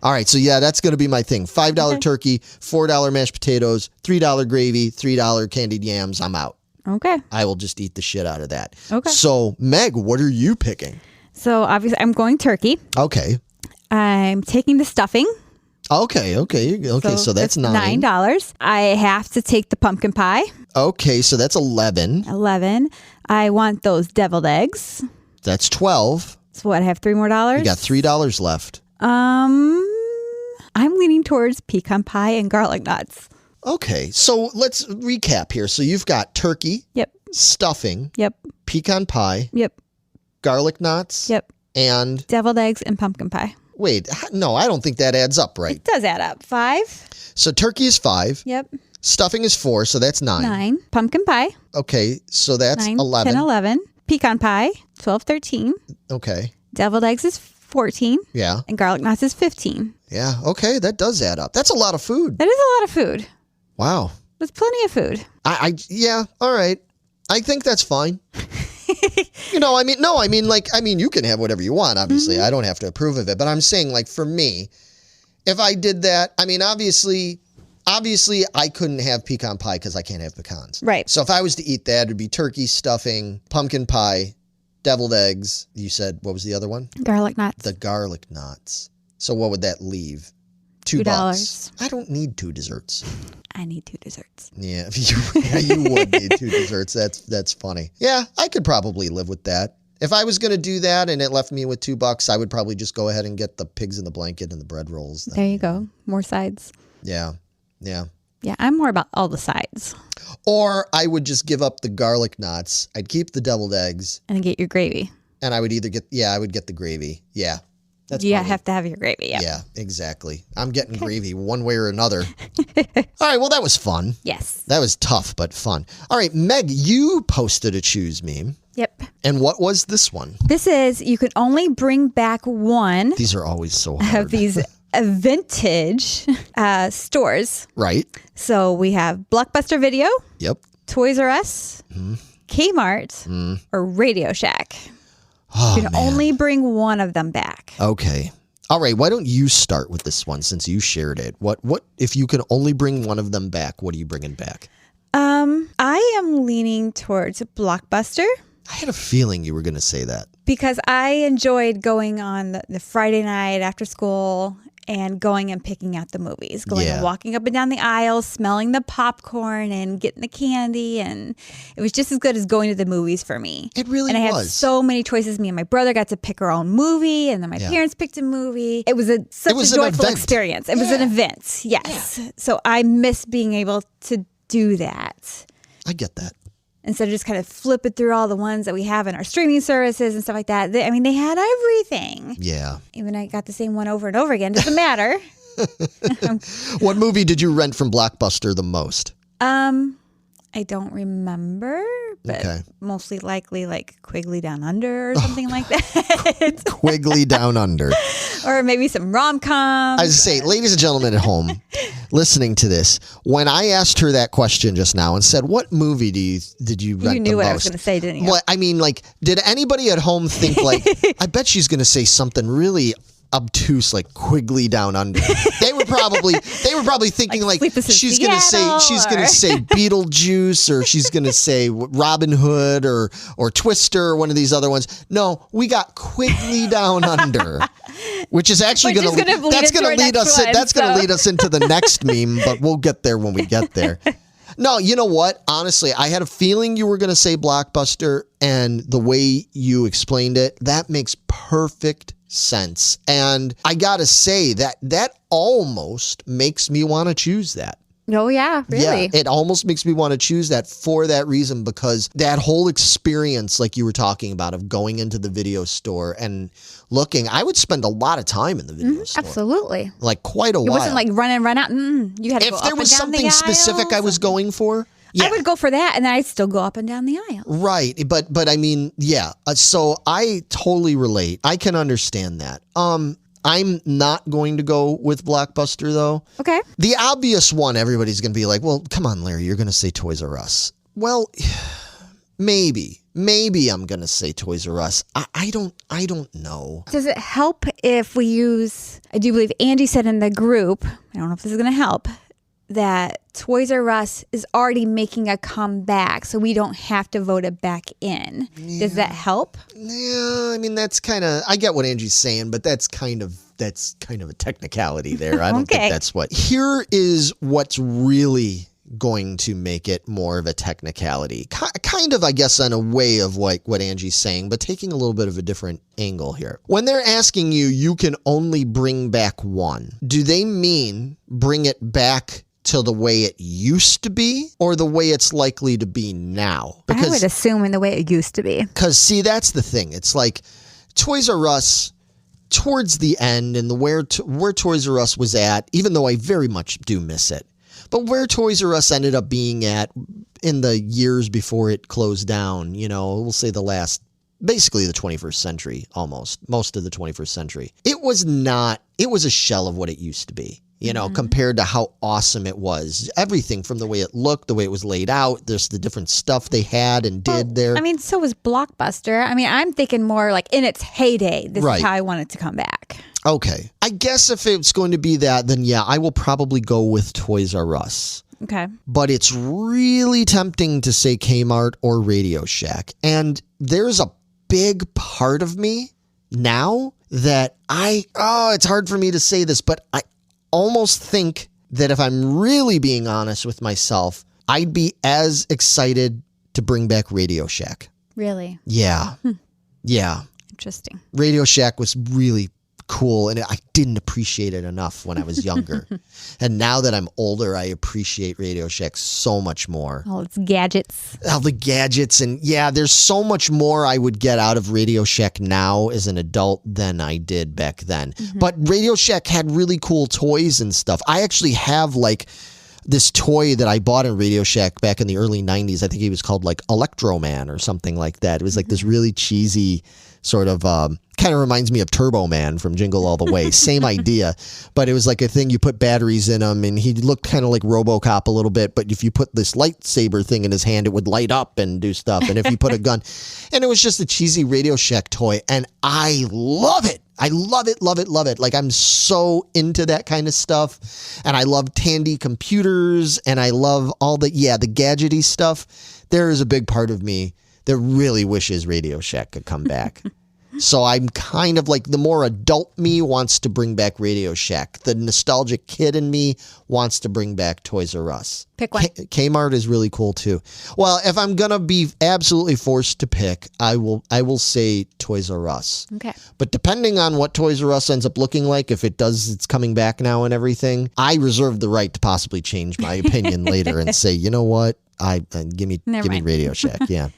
Speaker 1: All right, so yeah, that's going to be my thing. $5 turkey, $4 mashed potatoes, $3 gravy, $3 candied yams. I'm out.
Speaker 2: Okay.
Speaker 1: I will just eat the shit out of that.
Speaker 2: Okay.
Speaker 1: So, Meg, what are you picking?
Speaker 2: So, obviously, I'm going turkey.
Speaker 1: Okay.
Speaker 2: I'm taking the stuffing.
Speaker 1: Okay. So that's
Speaker 2: $9. I have to take the pumpkin pie.
Speaker 1: Okay, so that's 11.
Speaker 2: 11. I want those deviled eggs.
Speaker 1: That's 12.
Speaker 2: So what? I have $3 more.
Speaker 1: You got $3 left.
Speaker 2: I'm leaning towards pecan pie and garlic nuts.
Speaker 1: Okay, so let's recap here. So you've got turkey.
Speaker 2: Yep.
Speaker 1: Stuffing.
Speaker 2: Yep. Pecan
Speaker 1: pie.
Speaker 2: Yep.
Speaker 1: Garlic nuts.
Speaker 2: Yep.
Speaker 1: And
Speaker 2: deviled eggs and pumpkin pie.
Speaker 1: Wait, no, I don't think that adds up right.
Speaker 2: It does add up. 5.
Speaker 1: So turkey is 5.
Speaker 2: Yep.
Speaker 1: Stuffing is 4, so that's 9.
Speaker 2: 9. Pumpkin pie.
Speaker 1: Okay, so that's
Speaker 2: 9,
Speaker 1: 11.
Speaker 2: 10, 11. Pecan pie. 12, 13.
Speaker 1: Okay.
Speaker 2: Deviled eggs is 14.
Speaker 1: Yeah.
Speaker 2: And garlic nuts is 15.
Speaker 1: Yeah, okay, that does add up. That's a lot of food.
Speaker 2: That is a lot of food.
Speaker 1: Wow.
Speaker 2: That's plenty of food.
Speaker 1: Yeah, all right. I think that's fine. You can have whatever you want, obviously. I don't have to approve of it. But I'm saying, for me, if I did that, obviously I couldn't have pecan pie because I can't have pecans.
Speaker 2: Right.
Speaker 1: So if I was to eat that, it'd be turkey, stuffing, pumpkin pie, deviled eggs. You said, what was the other one?
Speaker 2: Garlic nuts.
Speaker 1: The garlic nuts. So what would that leave?
Speaker 2: $2.
Speaker 1: I don't need 2 desserts.
Speaker 2: I need 2 desserts.
Speaker 1: Yeah, you would need 2 desserts. That's funny. Yeah, I could probably live with that. If I was going to do that and it left me with $2, I would probably just go ahead and get the pigs in the blanket and the bread rolls.
Speaker 2: There you go. More sides.
Speaker 1: Yeah.
Speaker 2: Yeah, I'm more about all the sides.
Speaker 1: Or I would just give up the garlic knots. I'd keep the deviled eggs.
Speaker 2: And get your gravy.
Speaker 1: And I would I would get the gravy. Yeah.
Speaker 2: Have to have your gravy. Yeah.
Speaker 1: Yeah, exactly. I'm getting gravy one way or another. All right, well, that was fun.
Speaker 2: Yes.
Speaker 1: That was tough, but fun. All right, Meg, you posted a choose meme.
Speaker 2: Yep.
Speaker 1: And what was this one?
Speaker 2: This is, you can only bring back one.
Speaker 1: These are always so hard.
Speaker 2: Of these vintage stores.
Speaker 1: Right.
Speaker 2: So we have Blockbuster Video.
Speaker 1: Yep.
Speaker 2: Toys R Us. Kmart. Or Radio Shack.
Speaker 1: Oh,
Speaker 2: you can only bring one of them back.
Speaker 1: Okay. All right. Why don't you start with this one since you shared it? What if you can only bring one of them back? What are you bringing back?
Speaker 2: I am leaning towards Blockbuster.
Speaker 1: I had a feeling you were going to say that.
Speaker 2: Because I enjoyed going on the Friday night after school and going and picking out the movies, going and
Speaker 1: Yeah.
Speaker 2: walking up and down the aisles, smelling the popcorn and getting the candy. And it was just as good as going to the movies for me.
Speaker 1: It really
Speaker 2: and I
Speaker 1: was.
Speaker 2: had so many choices. Me and my brother got to pick our own movie, and then my parents picked a movie. It was such a joyful experience. It was an event. Yes. Yeah. So I miss being able to do that.
Speaker 1: I get that.
Speaker 2: Instead of just kind of flipping through all the ones that we have in our streaming services and stuff like that. They had everything.
Speaker 1: Yeah.
Speaker 2: Even I got the same one over and over again. Doesn't matter.
Speaker 1: What movie did you rent from Blockbuster the most?
Speaker 2: I don't remember, but
Speaker 1: Okay.
Speaker 2: mostly likely like Quigley Down Under or something like that.
Speaker 1: Quigley Down Under.
Speaker 2: Or maybe some rom-coms.
Speaker 1: I was say, ladies and gentlemen at home listening to this, when I asked her that question just now and said, what movie did you rent the most?
Speaker 2: You knew what I was going to say, didn't you?
Speaker 1: Well, I mean, like, did anybody at home think like, I bet she's going to say something really obtuse like Quigley Down Under. They were probably thinking like she's gonna say Beetlejuice, or she's gonna say Robin Hood or Twister, or one of these other ones. No, we got Quigley Down Under, which is actually gonna lead us into the next meme, but we'll get there when we get there. No, you know what? Honestly, I had a feeling you were going to say Blockbuster, and the way you explained it, that makes perfect sense. And I got to say that almost makes me want to choose that.
Speaker 2: Oh, yeah, really?
Speaker 1: Yeah, it almost makes me want to choose that for that reason, because that whole experience, like you were talking about, of going into the video store and looking, I would spend a lot of time in the video store.
Speaker 2: Absolutely.
Speaker 1: Like quite a while.
Speaker 2: It wasn't like run in, run out. You had to go up and down the aisles. If there was
Speaker 1: something specific I was going for, yeah.
Speaker 2: I would go for that, and then I'd still go up and down the aisle.
Speaker 1: Right, but I mean, yeah. So I totally relate. I can understand that. I'm not going to go with Blockbuster, though.
Speaker 2: Okay.
Speaker 1: The obvious one, everybody's going to be like, well, come on, Larry, you're going to say Toys R Us. Well, maybe I'm going to say Toys R Us. I don't know.
Speaker 2: Does it help if we use, I do believe Angie said in the group, I don't know if this is going to help, that Toys R Us is already making a comeback, so we don't have to vote it back in. Yeah. Does that help?
Speaker 1: Yeah, I mean, that's kind of, I get what Angie's saying, but that's kind of a technicality there. I don't think that's what. Here is what's really going to make it more of a technicality. Kind of, I guess, in a way of like what Angie's saying, but taking a little bit of a different angle here. When they're asking you can only bring back one, do they mean bring it back to the way it used to be, or the way it's likely to be now?
Speaker 2: Because I would assume in the way it used to be.
Speaker 1: Because, see, that's the thing. It's like Toys R Us, towards the end, and where Toys R Us was at, even though I very much do miss it, but where Toys R Us ended up being at in the years before it closed down, we'll say basically the 21st century, most of the 21st century. It was a shell of what it used to be. Compared to how awesome it was. Everything from the way it looked, the way it was laid out, there's the different stuff they had and did there.
Speaker 2: I mean, so was Blockbuster. I mean, I'm thinking more like in its heyday, this is how I want it to come back.
Speaker 1: Okay. I guess if it's going to be that, then yeah, I will probably go with Toys R Us.
Speaker 2: Okay.
Speaker 1: But it's really tempting to say Kmart or Radio Shack. And there's a big part of me now that it's hard for me to say this, but I almost think that if I'm really being honest with myself, I'd be as excited to bring back Radio Shack.
Speaker 2: Really?
Speaker 1: Yeah. Yeah.
Speaker 2: Interesting.
Speaker 1: Radio Shack was really cool, and I didn't appreciate it enough when I was younger. And now that I'm older, I appreciate Radio Shack so much more.
Speaker 2: All its gadgets.
Speaker 1: All the gadgets. And yeah, there's so much more I would get out of Radio Shack now as an adult than I did back then. Mm-hmm. But Radio Shack had really cool toys and stuff. I actually have like this toy that I bought in Radio Shack back in the early 90s. I think he was called like Electro Man or something like that. It was like this really cheesy sort of, kind of reminds me of Turbo Man from Jingle All the Way. Same idea, but it was like a thing you put batteries in him, and he looked kind of like RoboCop a little bit, but if you put this lightsaber thing in his hand, it would light up and do stuff. And if you put a gun, and it was just a cheesy Radio Shack toy, and I love it. I love it, love it, love it. Like, I'm so into that kind of stuff, and I love Tandy computers, and I love all the gadgety stuff. There is a big part of me that really wishes Radio Shack could come back. So I'm kind of like the more adult me wants to bring back Radio Shack. The nostalgic kid in me wants to bring back Toys R Us.
Speaker 2: Pick one.
Speaker 1: Kmart is really cool too. Well, if I'm gonna be absolutely forced to pick, I will say Toys R Us.
Speaker 2: Okay.
Speaker 1: But depending on what Toys R Us ends up looking like, if it's coming back now and everything, I reserve the right to possibly change my opinion later and say, you know what, give me Radio Shack. Yeah.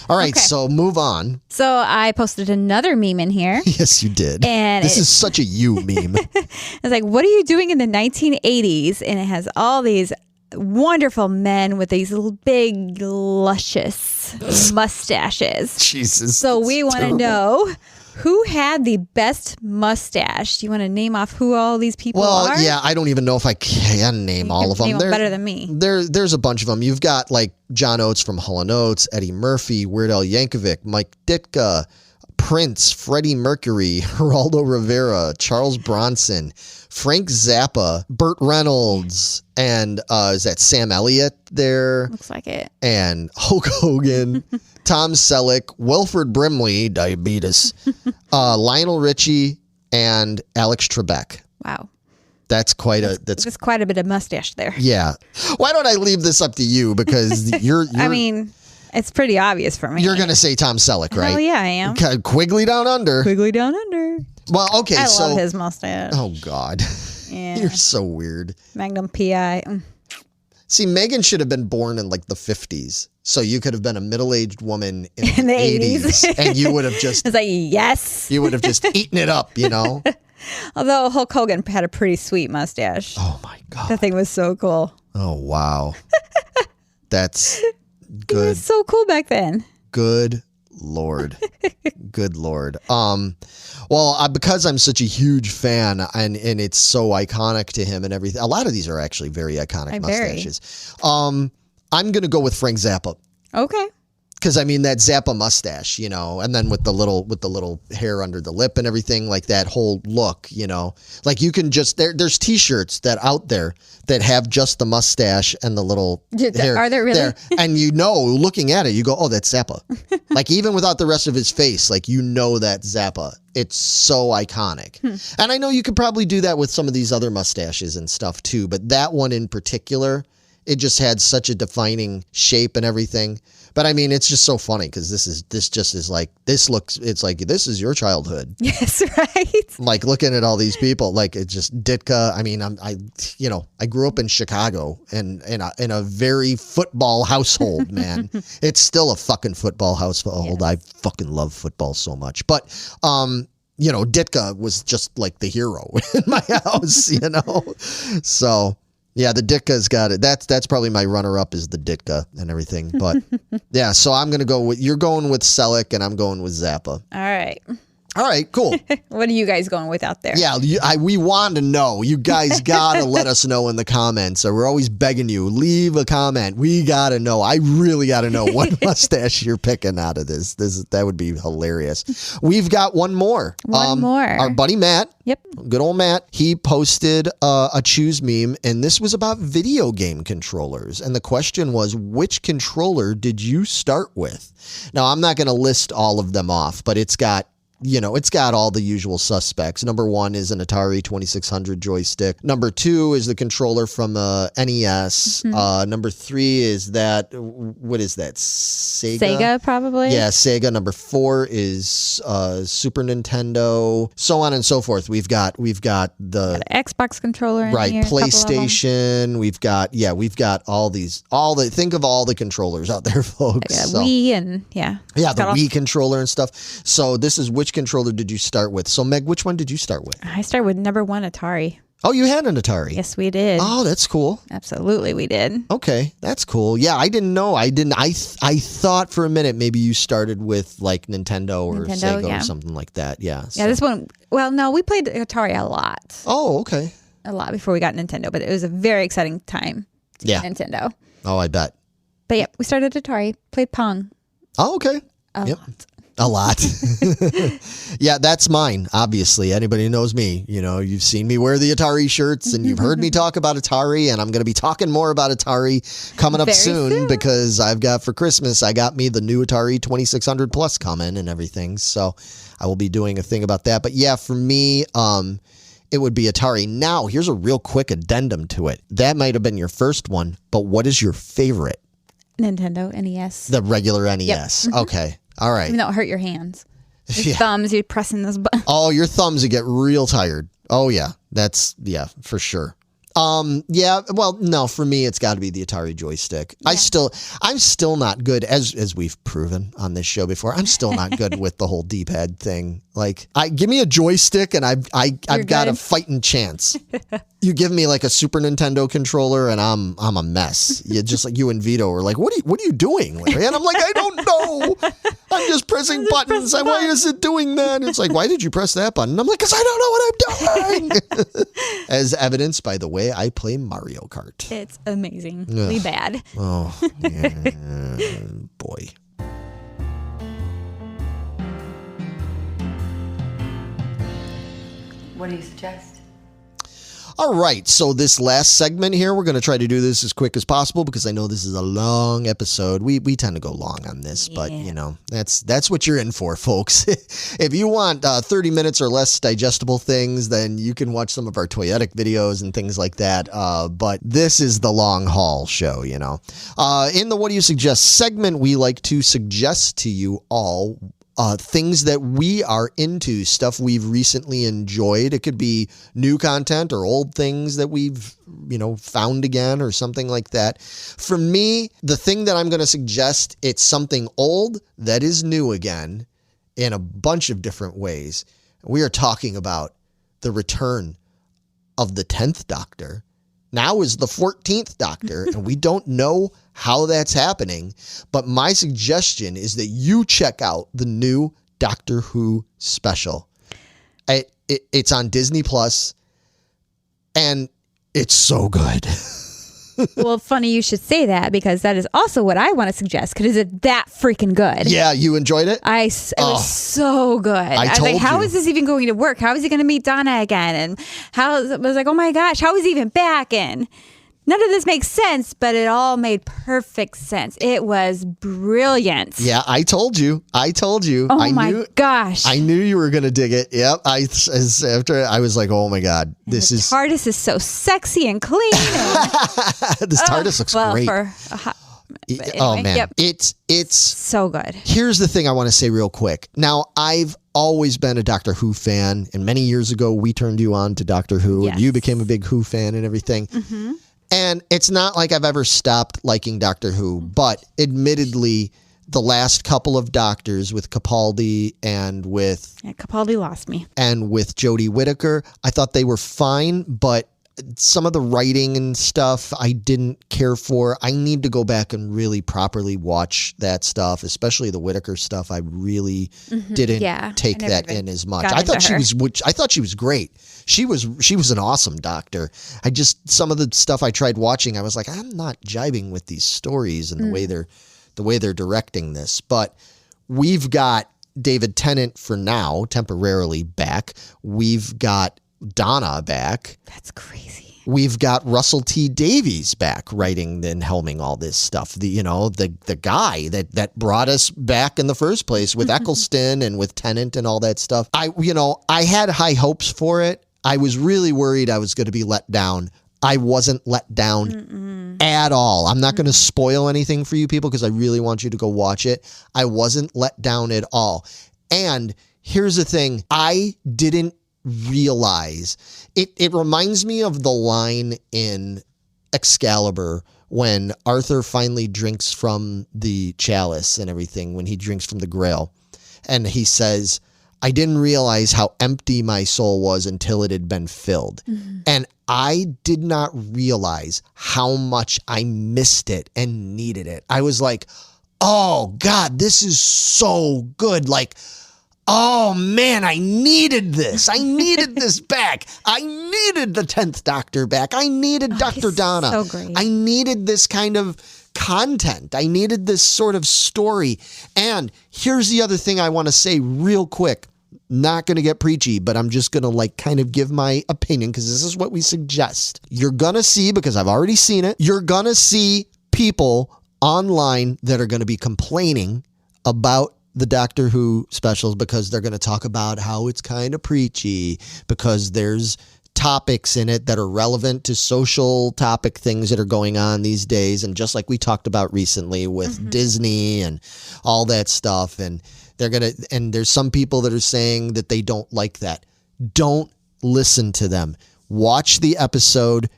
Speaker 1: All right, so move on.
Speaker 2: So I posted another meme in here.
Speaker 1: Yes, you did.
Speaker 2: And
Speaker 1: this is such a you meme.
Speaker 2: It's like, what are you doing in the 1980s? And it has all these wonderful men with these little big, luscious mustaches.
Speaker 1: Jesus.
Speaker 2: So we want to know who had the best mustache. Do you want to name off who all these people are?
Speaker 1: Well, yeah, I don't even know if I can name all of them.
Speaker 2: Name them better than me.
Speaker 1: There's a bunch of them. You've got like John Oates from Hall & Oates, Eddie Murphy, Weird Al Yankovic, Mike Ditka, Prince, Freddie Mercury, Geraldo Rivera, Charles Bronson, Frank Zappa, Burt Reynolds, and is that Sam Elliott there?
Speaker 2: Looks like it.
Speaker 1: And Hulk Hogan, Tom Selleck, Wilford Brimley, diabetes, Lionel Richie, and Alex Trebek.
Speaker 2: Wow.
Speaker 1: That's quite
Speaker 2: That's quite a bit of mustache there.
Speaker 1: Yeah. Why don't I leave this up to you? Because you're
Speaker 2: I mean, it's pretty obvious for me.
Speaker 1: You're going to say Tom Selleck, right?
Speaker 2: Oh, yeah, I am.
Speaker 1: Quigley Down Under.
Speaker 2: Quigley Down Under.
Speaker 1: Well, okay,
Speaker 2: I love his mustache.
Speaker 1: Oh, God.
Speaker 2: Yeah.
Speaker 1: You're so weird.
Speaker 2: Magnum P.I.
Speaker 1: See, Megan should have been born in like the 50s. So you could have been a middle-aged woman in
Speaker 2: the
Speaker 1: 80s. And you would have just...
Speaker 2: It's like, yes.
Speaker 1: You would have just eaten it up, you know?
Speaker 2: Although Hulk Hogan had a pretty sweet mustache.
Speaker 1: Oh, my God.
Speaker 2: That thing was so cool.
Speaker 1: Oh, wow. That's good.
Speaker 2: It was so cool back then.
Speaker 1: Good Lord. Good Lord. Well, because I'm such a huge fan and it's so iconic to him and everything. A lot of these are actually very iconic mustaches. I'm going to go with Frank Zappa.
Speaker 2: Okay.
Speaker 1: Because I mean that Zappa mustache, you know, and then with the little hair under the lip and everything, like that whole look, you know, like you can just there's T-shirts that out there that have just the mustache and the little hair.
Speaker 2: Are there really?
Speaker 1: There. And you know, looking at it, you go, oh, that's Zappa. Like even without the rest of his face, like you know that's Zappa. It's so iconic. And I know you could probably do that with some of these other mustaches and stuff too, but that one in particular, it just had such a defining shape and everything. But I mean, it's just so funny because this is like this is your childhood.
Speaker 2: Yes, right.
Speaker 1: Like looking at all these people, like it's just Ditka. I mean, I grew up in Chicago and in a very football household, man. It's still a fucking football household. Yes. I fucking love football so much. But you know, Ditka was just like the hero in my house, you know. So yeah, the Ditka's got it. That's probably my runner-up is the Ditka and everything. But yeah, so I'm going to go with, you're going with Selleck and I'm going with Zappa. All right, cool.
Speaker 2: What are you guys going with out there?
Speaker 1: Yeah, we want to know. You guys got to let us know in the comments. So we're always begging you, leave a comment. We got to know. I really got to know what mustache you're picking out of this. That would be hilarious. We've got one more.
Speaker 2: One more.
Speaker 1: Our buddy Matt.
Speaker 2: Yep.
Speaker 1: Good old Matt. He posted a choose meme, and this was about video game controllers. And the question was, which controller did you start with? Now, I'm not going to list all of them off, but it's got all the usual suspects. Number 1 is an Atari 2600 joystick. Number 2 is the controller from NES. Mm-hmm. Number 3 is what is that? Sega,
Speaker 2: probably.
Speaker 1: Yeah, Sega. Number 4 is Super Nintendo. So on and so forth. We've got the
Speaker 2: Xbox controller in here,
Speaker 1: PlayStation. We've got all these. Think of all the controllers out there, folks.
Speaker 2: Wii and the
Speaker 1: Wii controller and stuff. So this is which controller did you start with? So Meg, which one did you start with?
Speaker 2: I started with number 1 Atari.
Speaker 1: Oh, you had an Atari?
Speaker 2: Yes, we did.
Speaker 1: Oh, that's cool.
Speaker 2: Absolutely, we did.
Speaker 1: Okay, that's cool. Yeah, I didn't know. I thought for a minute maybe you started with like Nintendo or Sega or something like that. Yeah.
Speaker 2: Yeah, this one. Well, no, we played Atari a lot.
Speaker 1: Oh, okay.
Speaker 2: A lot before we got Nintendo, but it was a very exciting time.
Speaker 1: Yeah.
Speaker 2: Nintendo.
Speaker 1: Oh, I bet.
Speaker 2: But yeah, we started Atari, played Pong.
Speaker 1: Oh, okay.
Speaker 2: A lot.
Speaker 1: A lot. Yeah, that's mine, obviously. Anybody who knows me, you've seen me wear the Atari shirts and you've heard me talk about Atari, and I'm going to be talking more about Atari coming up soon because for Christmas, I got me the new Atari 2600 Plus coming and everything. So I will be doing a thing about that. But yeah, for me, it would be Atari. Now, here's a real quick addendum to it. That might have been your first one, but what is your favorite?
Speaker 2: Nintendo NES.
Speaker 1: The regular NES.
Speaker 2: Yep. Mm-hmm.
Speaker 1: Okay. All right.
Speaker 2: Even though it hurt your hands. Your thumbs, you're pressing this button.
Speaker 1: Oh, your thumbs would get real tired. Oh, yeah. For sure. Yeah, well, no, for me, it's got to be the Atari joystick. Yeah. I'm still not good, as we've proven on this show before. I'm still not good with the whole D-pad thing. Like, give me a joystick and I've got a fighting chance. You give me like a Super Nintendo controller and I'm a mess. You just like you and Vito are like, what are you doing, Larry? And I'm like, I don't know. I'm just pressing buttons. Why is it doing that? And it's like, why did you press that button? I'm like, because I don't know what I'm doing. As evidenced by the way I play Mario Kart.
Speaker 2: It's amazingly bad.
Speaker 1: Oh, yeah, boy.
Speaker 5: What do you suggest?
Speaker 1: All right, so this last segment here, we're going to try to do this as quick as possible because I know this is a long episode. We tend to go long on this, but that's what you're in for, folks. If you want 30 minutes or less digestible things, then you can watch some of our toyetic videos and things like that. But this is the long haul show, In the What Do You Suggest segment, we like to suggest to you all things that we are into, stuff we've recently enjoyed. It could be new content or old things that we've, found again or something like that. For me, the thing that I'm going to suggest, it's something old that is new again in a bunch of different ways. We are talking about the return of the 10th Doctor. Now is the 14th Doctor, and we don't know how that's happening. But my suggestion is that you check out the new Doctor Who special. It's on Disney Plus, and it's so good.
Speaker 2: Well, funny you should say that because that is also what I want to suggest because it's that freaking good.
Speaker 1: Yeah, you enjoyed it?
Speaker 2: It was so good. I was like, how is this even going to work? How is he going to meet Donna again? And I was like, oh my gosh, how is he even back? And none of this makes sense, but it all made perfect sense. It was brilliant.
Speaker 1: Yeah, I told you.
Speaker 2: Oh my gosh.
Speaker 1: I knew you were going to dig it. Yep. After I was like, oh my God, this is.
Speaker 2: TARDIS is so sexy and clean.
Speaker 1: This TARDIS looks great.
Speaker 2: Anyway,
Speaker 1: oh man,
Speaker 2: yep.
Speaker 1: It's
Speaker 2: so good.
Speaker 1: Here's the thing I want to say real quick. Now, I've always been a Doctor Who fan, and many years ago we turned you on to Doctor Who, and you became a big Who fan and everything. Mm-hmm. And it's not like I've ever stopped liking Doctor Who, but admittedly, the last couple of Doctors with Capaldi and with...
Speaker 2: Yeah, Capaldi lost me.
Speaker 1: And with Jodie Whittaker, I thought they were fine, but some of the writing and stuff I didn't care for. I need to go back and really properly watch that stuff, especially the Whittaker stuff. I really didn't take that in as much. I thought she was great. She was an awesome Doctor. Some of the stuff I tried watching, I was like, I'm not jibing with these stories and the way they're directing this. But we've got David Tennant for now, temporarily back. We've got Donna back.
Speaker 2: That's crazy.
Speaker 1: We've got Russell T Davies back writing and helming all this stuff. The guy that brought us back in the first place with Eccleston and with Tennant and all that stuff. I had high hopes for it. I was really worried I was going to be let down. I wasn't let down at all. I'm not going to spoil anything for you people because I really want you to go watch it. I wasn't let down at all. And here's the thing. I didn't realize it reminds me of the line in Excalibur when Arthur finally drinks from the chalice and everything, when he drinks from the Grail, and he says, I didn't realize how empty my soul was until it had been filled. And I did not realize how much I missed it and needed it. I was like, oh God, this is so good. Like, oh man, I needed this. I needed this back. I needed the 10th Doctor back. I needed Dr. Donna.
Speaker 2: So great.
Speaker 1: I needed this kind of content. I needed this sort of story. And here's the other thing I want to say real quick. Not going to get preachy, but I'm just going to kind of give my opinion because this is what we suggest. You're going to see, because I've already seen it, you're going to see people online that are going to be complaining about the Doctor Who specials because they're going to talk about how it's kind of preachy because there's topics in it that are relevant to social topic things that are going on these days. And just like we talked about recently with Disney and all that stuff. And there's some people that are saying that they don't like that. Don't listen to them. Watch the episode,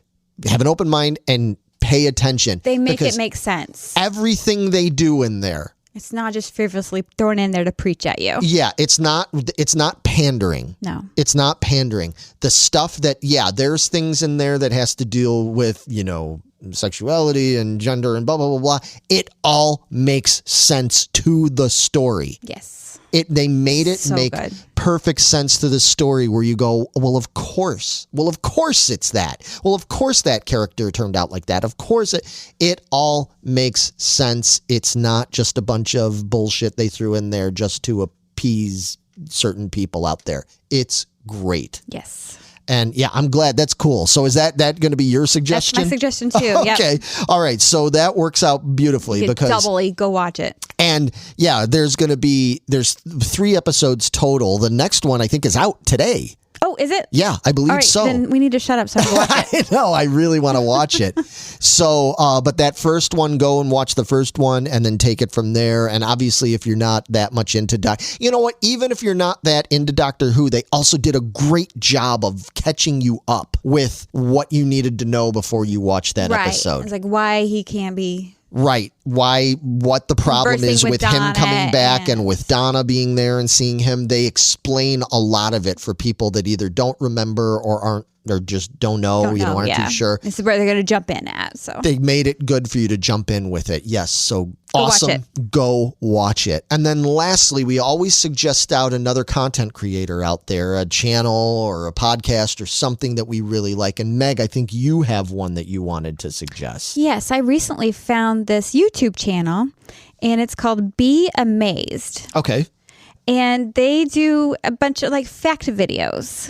Speaker 1: have an open mind, and pay attention.
Speaker 2: They make it make sense.
Speaker 1: Everything they do in there.
Speaker 2: It's not just frivolously thrown in there to preach at you.
Speaker 1: Yeah, it's not pandering.
Speaker 2: No.
Speaker 1: It's not pandering. The stuff that, there's things in there that has to deal with, sexuality and gender and blah, blah, blah, blah. It all makes sense to the story.
Speaker 2: Yes.
Speaker 1: They made it
Speaker 2: so
Speaker 1: make
Speaker 2: good.
Speaker 1: Perfect sense to the story where you go, well, of course it's that. Well, of course that character turned out like that. Of course it all makes sense. It's not just a bunch of bullshit they threw in there just to appease certain people out there. It's great.
Speaker 2: Yes.
Speaker 1: And I'm glad. That's cool. So is that going to be your suggestion?
Speaker 2: That's my suggestion too.
Speaker 1: Okay.
Speaker 2: Yep.
Speaker 1: All right. So that works out beautifully because
Speaker 2: doubly go watch it.
Speaker 1: And there's 3 episodes total. The next one I think is out today.
Speaker 2: Oh, is it?
Speaker 1: Yeah, I believe
Speaker 2: all right,
Speaker 1: so.
Speaker 2: Then we need to shut up so I can watch it.
Speaker 1: I know. I really want to watch it. So, but that first one, go and watch the first one and then take it from there. And obviously, if you're not that much into you know what? Even if you're not that into Doctor Who, they also did a great job of catching you up with what you needed to know before you watch that episode.
Speaker 2: It's like why he can't be.
Speaker 1: Right. What the problem is with him coming back and with Donna being there and seeing him. They explain a lot of it for people that either don't remember or just don't know, aren't too sure.
Speaker 2: This is where they're going to jump in at. So
Speaker 1: they made it good for you to jump in with it. Yes. So awesome. Go watch it. And then lastly, we always suggest out another content creator out there, a channel or a podcast or something that we really like. And Meg, I think you have one that you wanted to suggest.
Speaker 2: Yes. I recently found this YouTube channel and it's called Be Amazed.
Speaker 1: Okay.
Speaker 2: And they do a bunch of fact videos.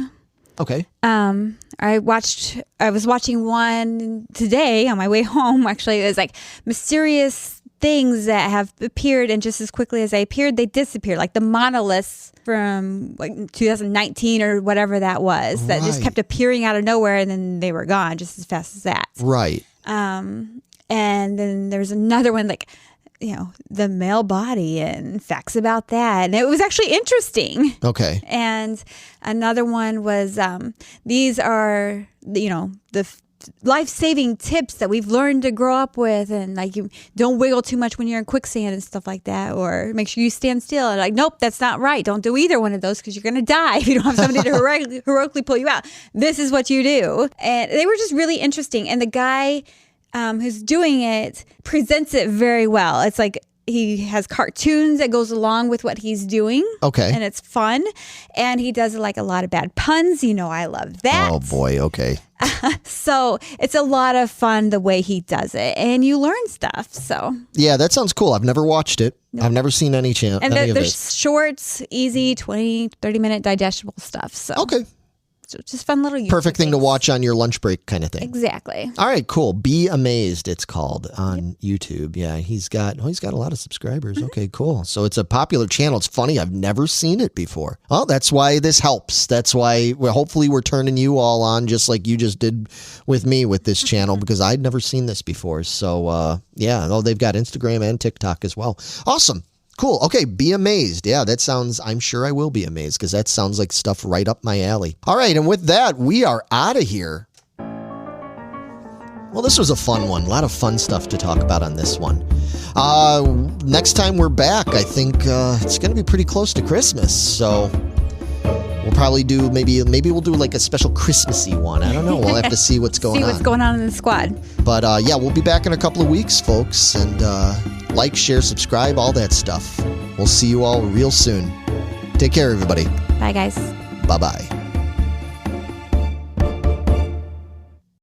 Speaker 1: Okay.
Speaker 2: I was watching one today on my way home. Actually, it was mysterious things that have appeared, and just as quickly as they appeared, they disappeared. Like the monoliths from 2019 or whatever that was, that just kept appearing out of nowhere, and then they were gone just as fast as that.
Speaker 1: Right.
Speaker 2: And then there's another one the male body and facts about that. And it was actually interesting.
Speaker 1: Okay.
Speaker 2: And another one was, these are, the life-saving tips that we've learned to grow up with. And you don't wiggle too much when you're in quicksand and stuff like that. Or make sure you stand still. And nope, that's not right. Don't do either one of those because you're going to die if you don't have somebody to heroically pull you out. This is what you do. And they were just really interesting. And the guy who's doing it presents it very well. It's he has cartoons that goes along with what he's doing.
Speaker 1: Okay.
Speaker 2: And it's fun. And he does a lot of bad puns. I love that.
Speaker 1: Oh boy. Okay.
Speaker 2: So it's a lot of fun the way he does it. And you learn stuff. So
Speaker 1: yeah, that sounds cool. I've never watched it. No. I've never seen any channel.
Speaker 2: And there's shorts, easy, 20, 30-minute digestible stuff. So
Speaker 1: okay.
Speaker 2: So just fun little YouTube
Speaker 1: perfect thing to watch on your lunch break kind of thing.
Speaker 2: Exactly.
Speaker 1: All right, cool. Be Amazed, it's called on YouTube. Yeah, he's got a lot of subscribers.
Speaker 2: Mm-hmm.
Speaker 1: Okay, cool. So it's a popular channel. It's funny. I've never seen it before. Well, that's why this helps. That's why hopefully we're turning you all on just like you just did with me with this channel because I'd never seen this before. So they've got Instagram and TikTok as well. Awesome. Cool. Okay. Be amazed. Yeah, I'm sure I will be amazed because that sounds like stuff right up my alley. All right. And with that, we are out of here. Well, this was a fun one. A lot of fun stuff to talk about on this one. Next time we're back, I think it's going to be pretty close to Christmas. So we'll probably do maybe we'll do a special Christmassy one. I don't know. We'll have to see what's going on.
Speaker 2: See what's going on in the squad.
Speaker 1: But we'll be back in a couple of weeks, folks. And like, share, subscribe, all that stuff. We'll see you all real soon. Take care, everybody.
Speaker 2: Bye, guys.
Speaker 1: Bye-bye.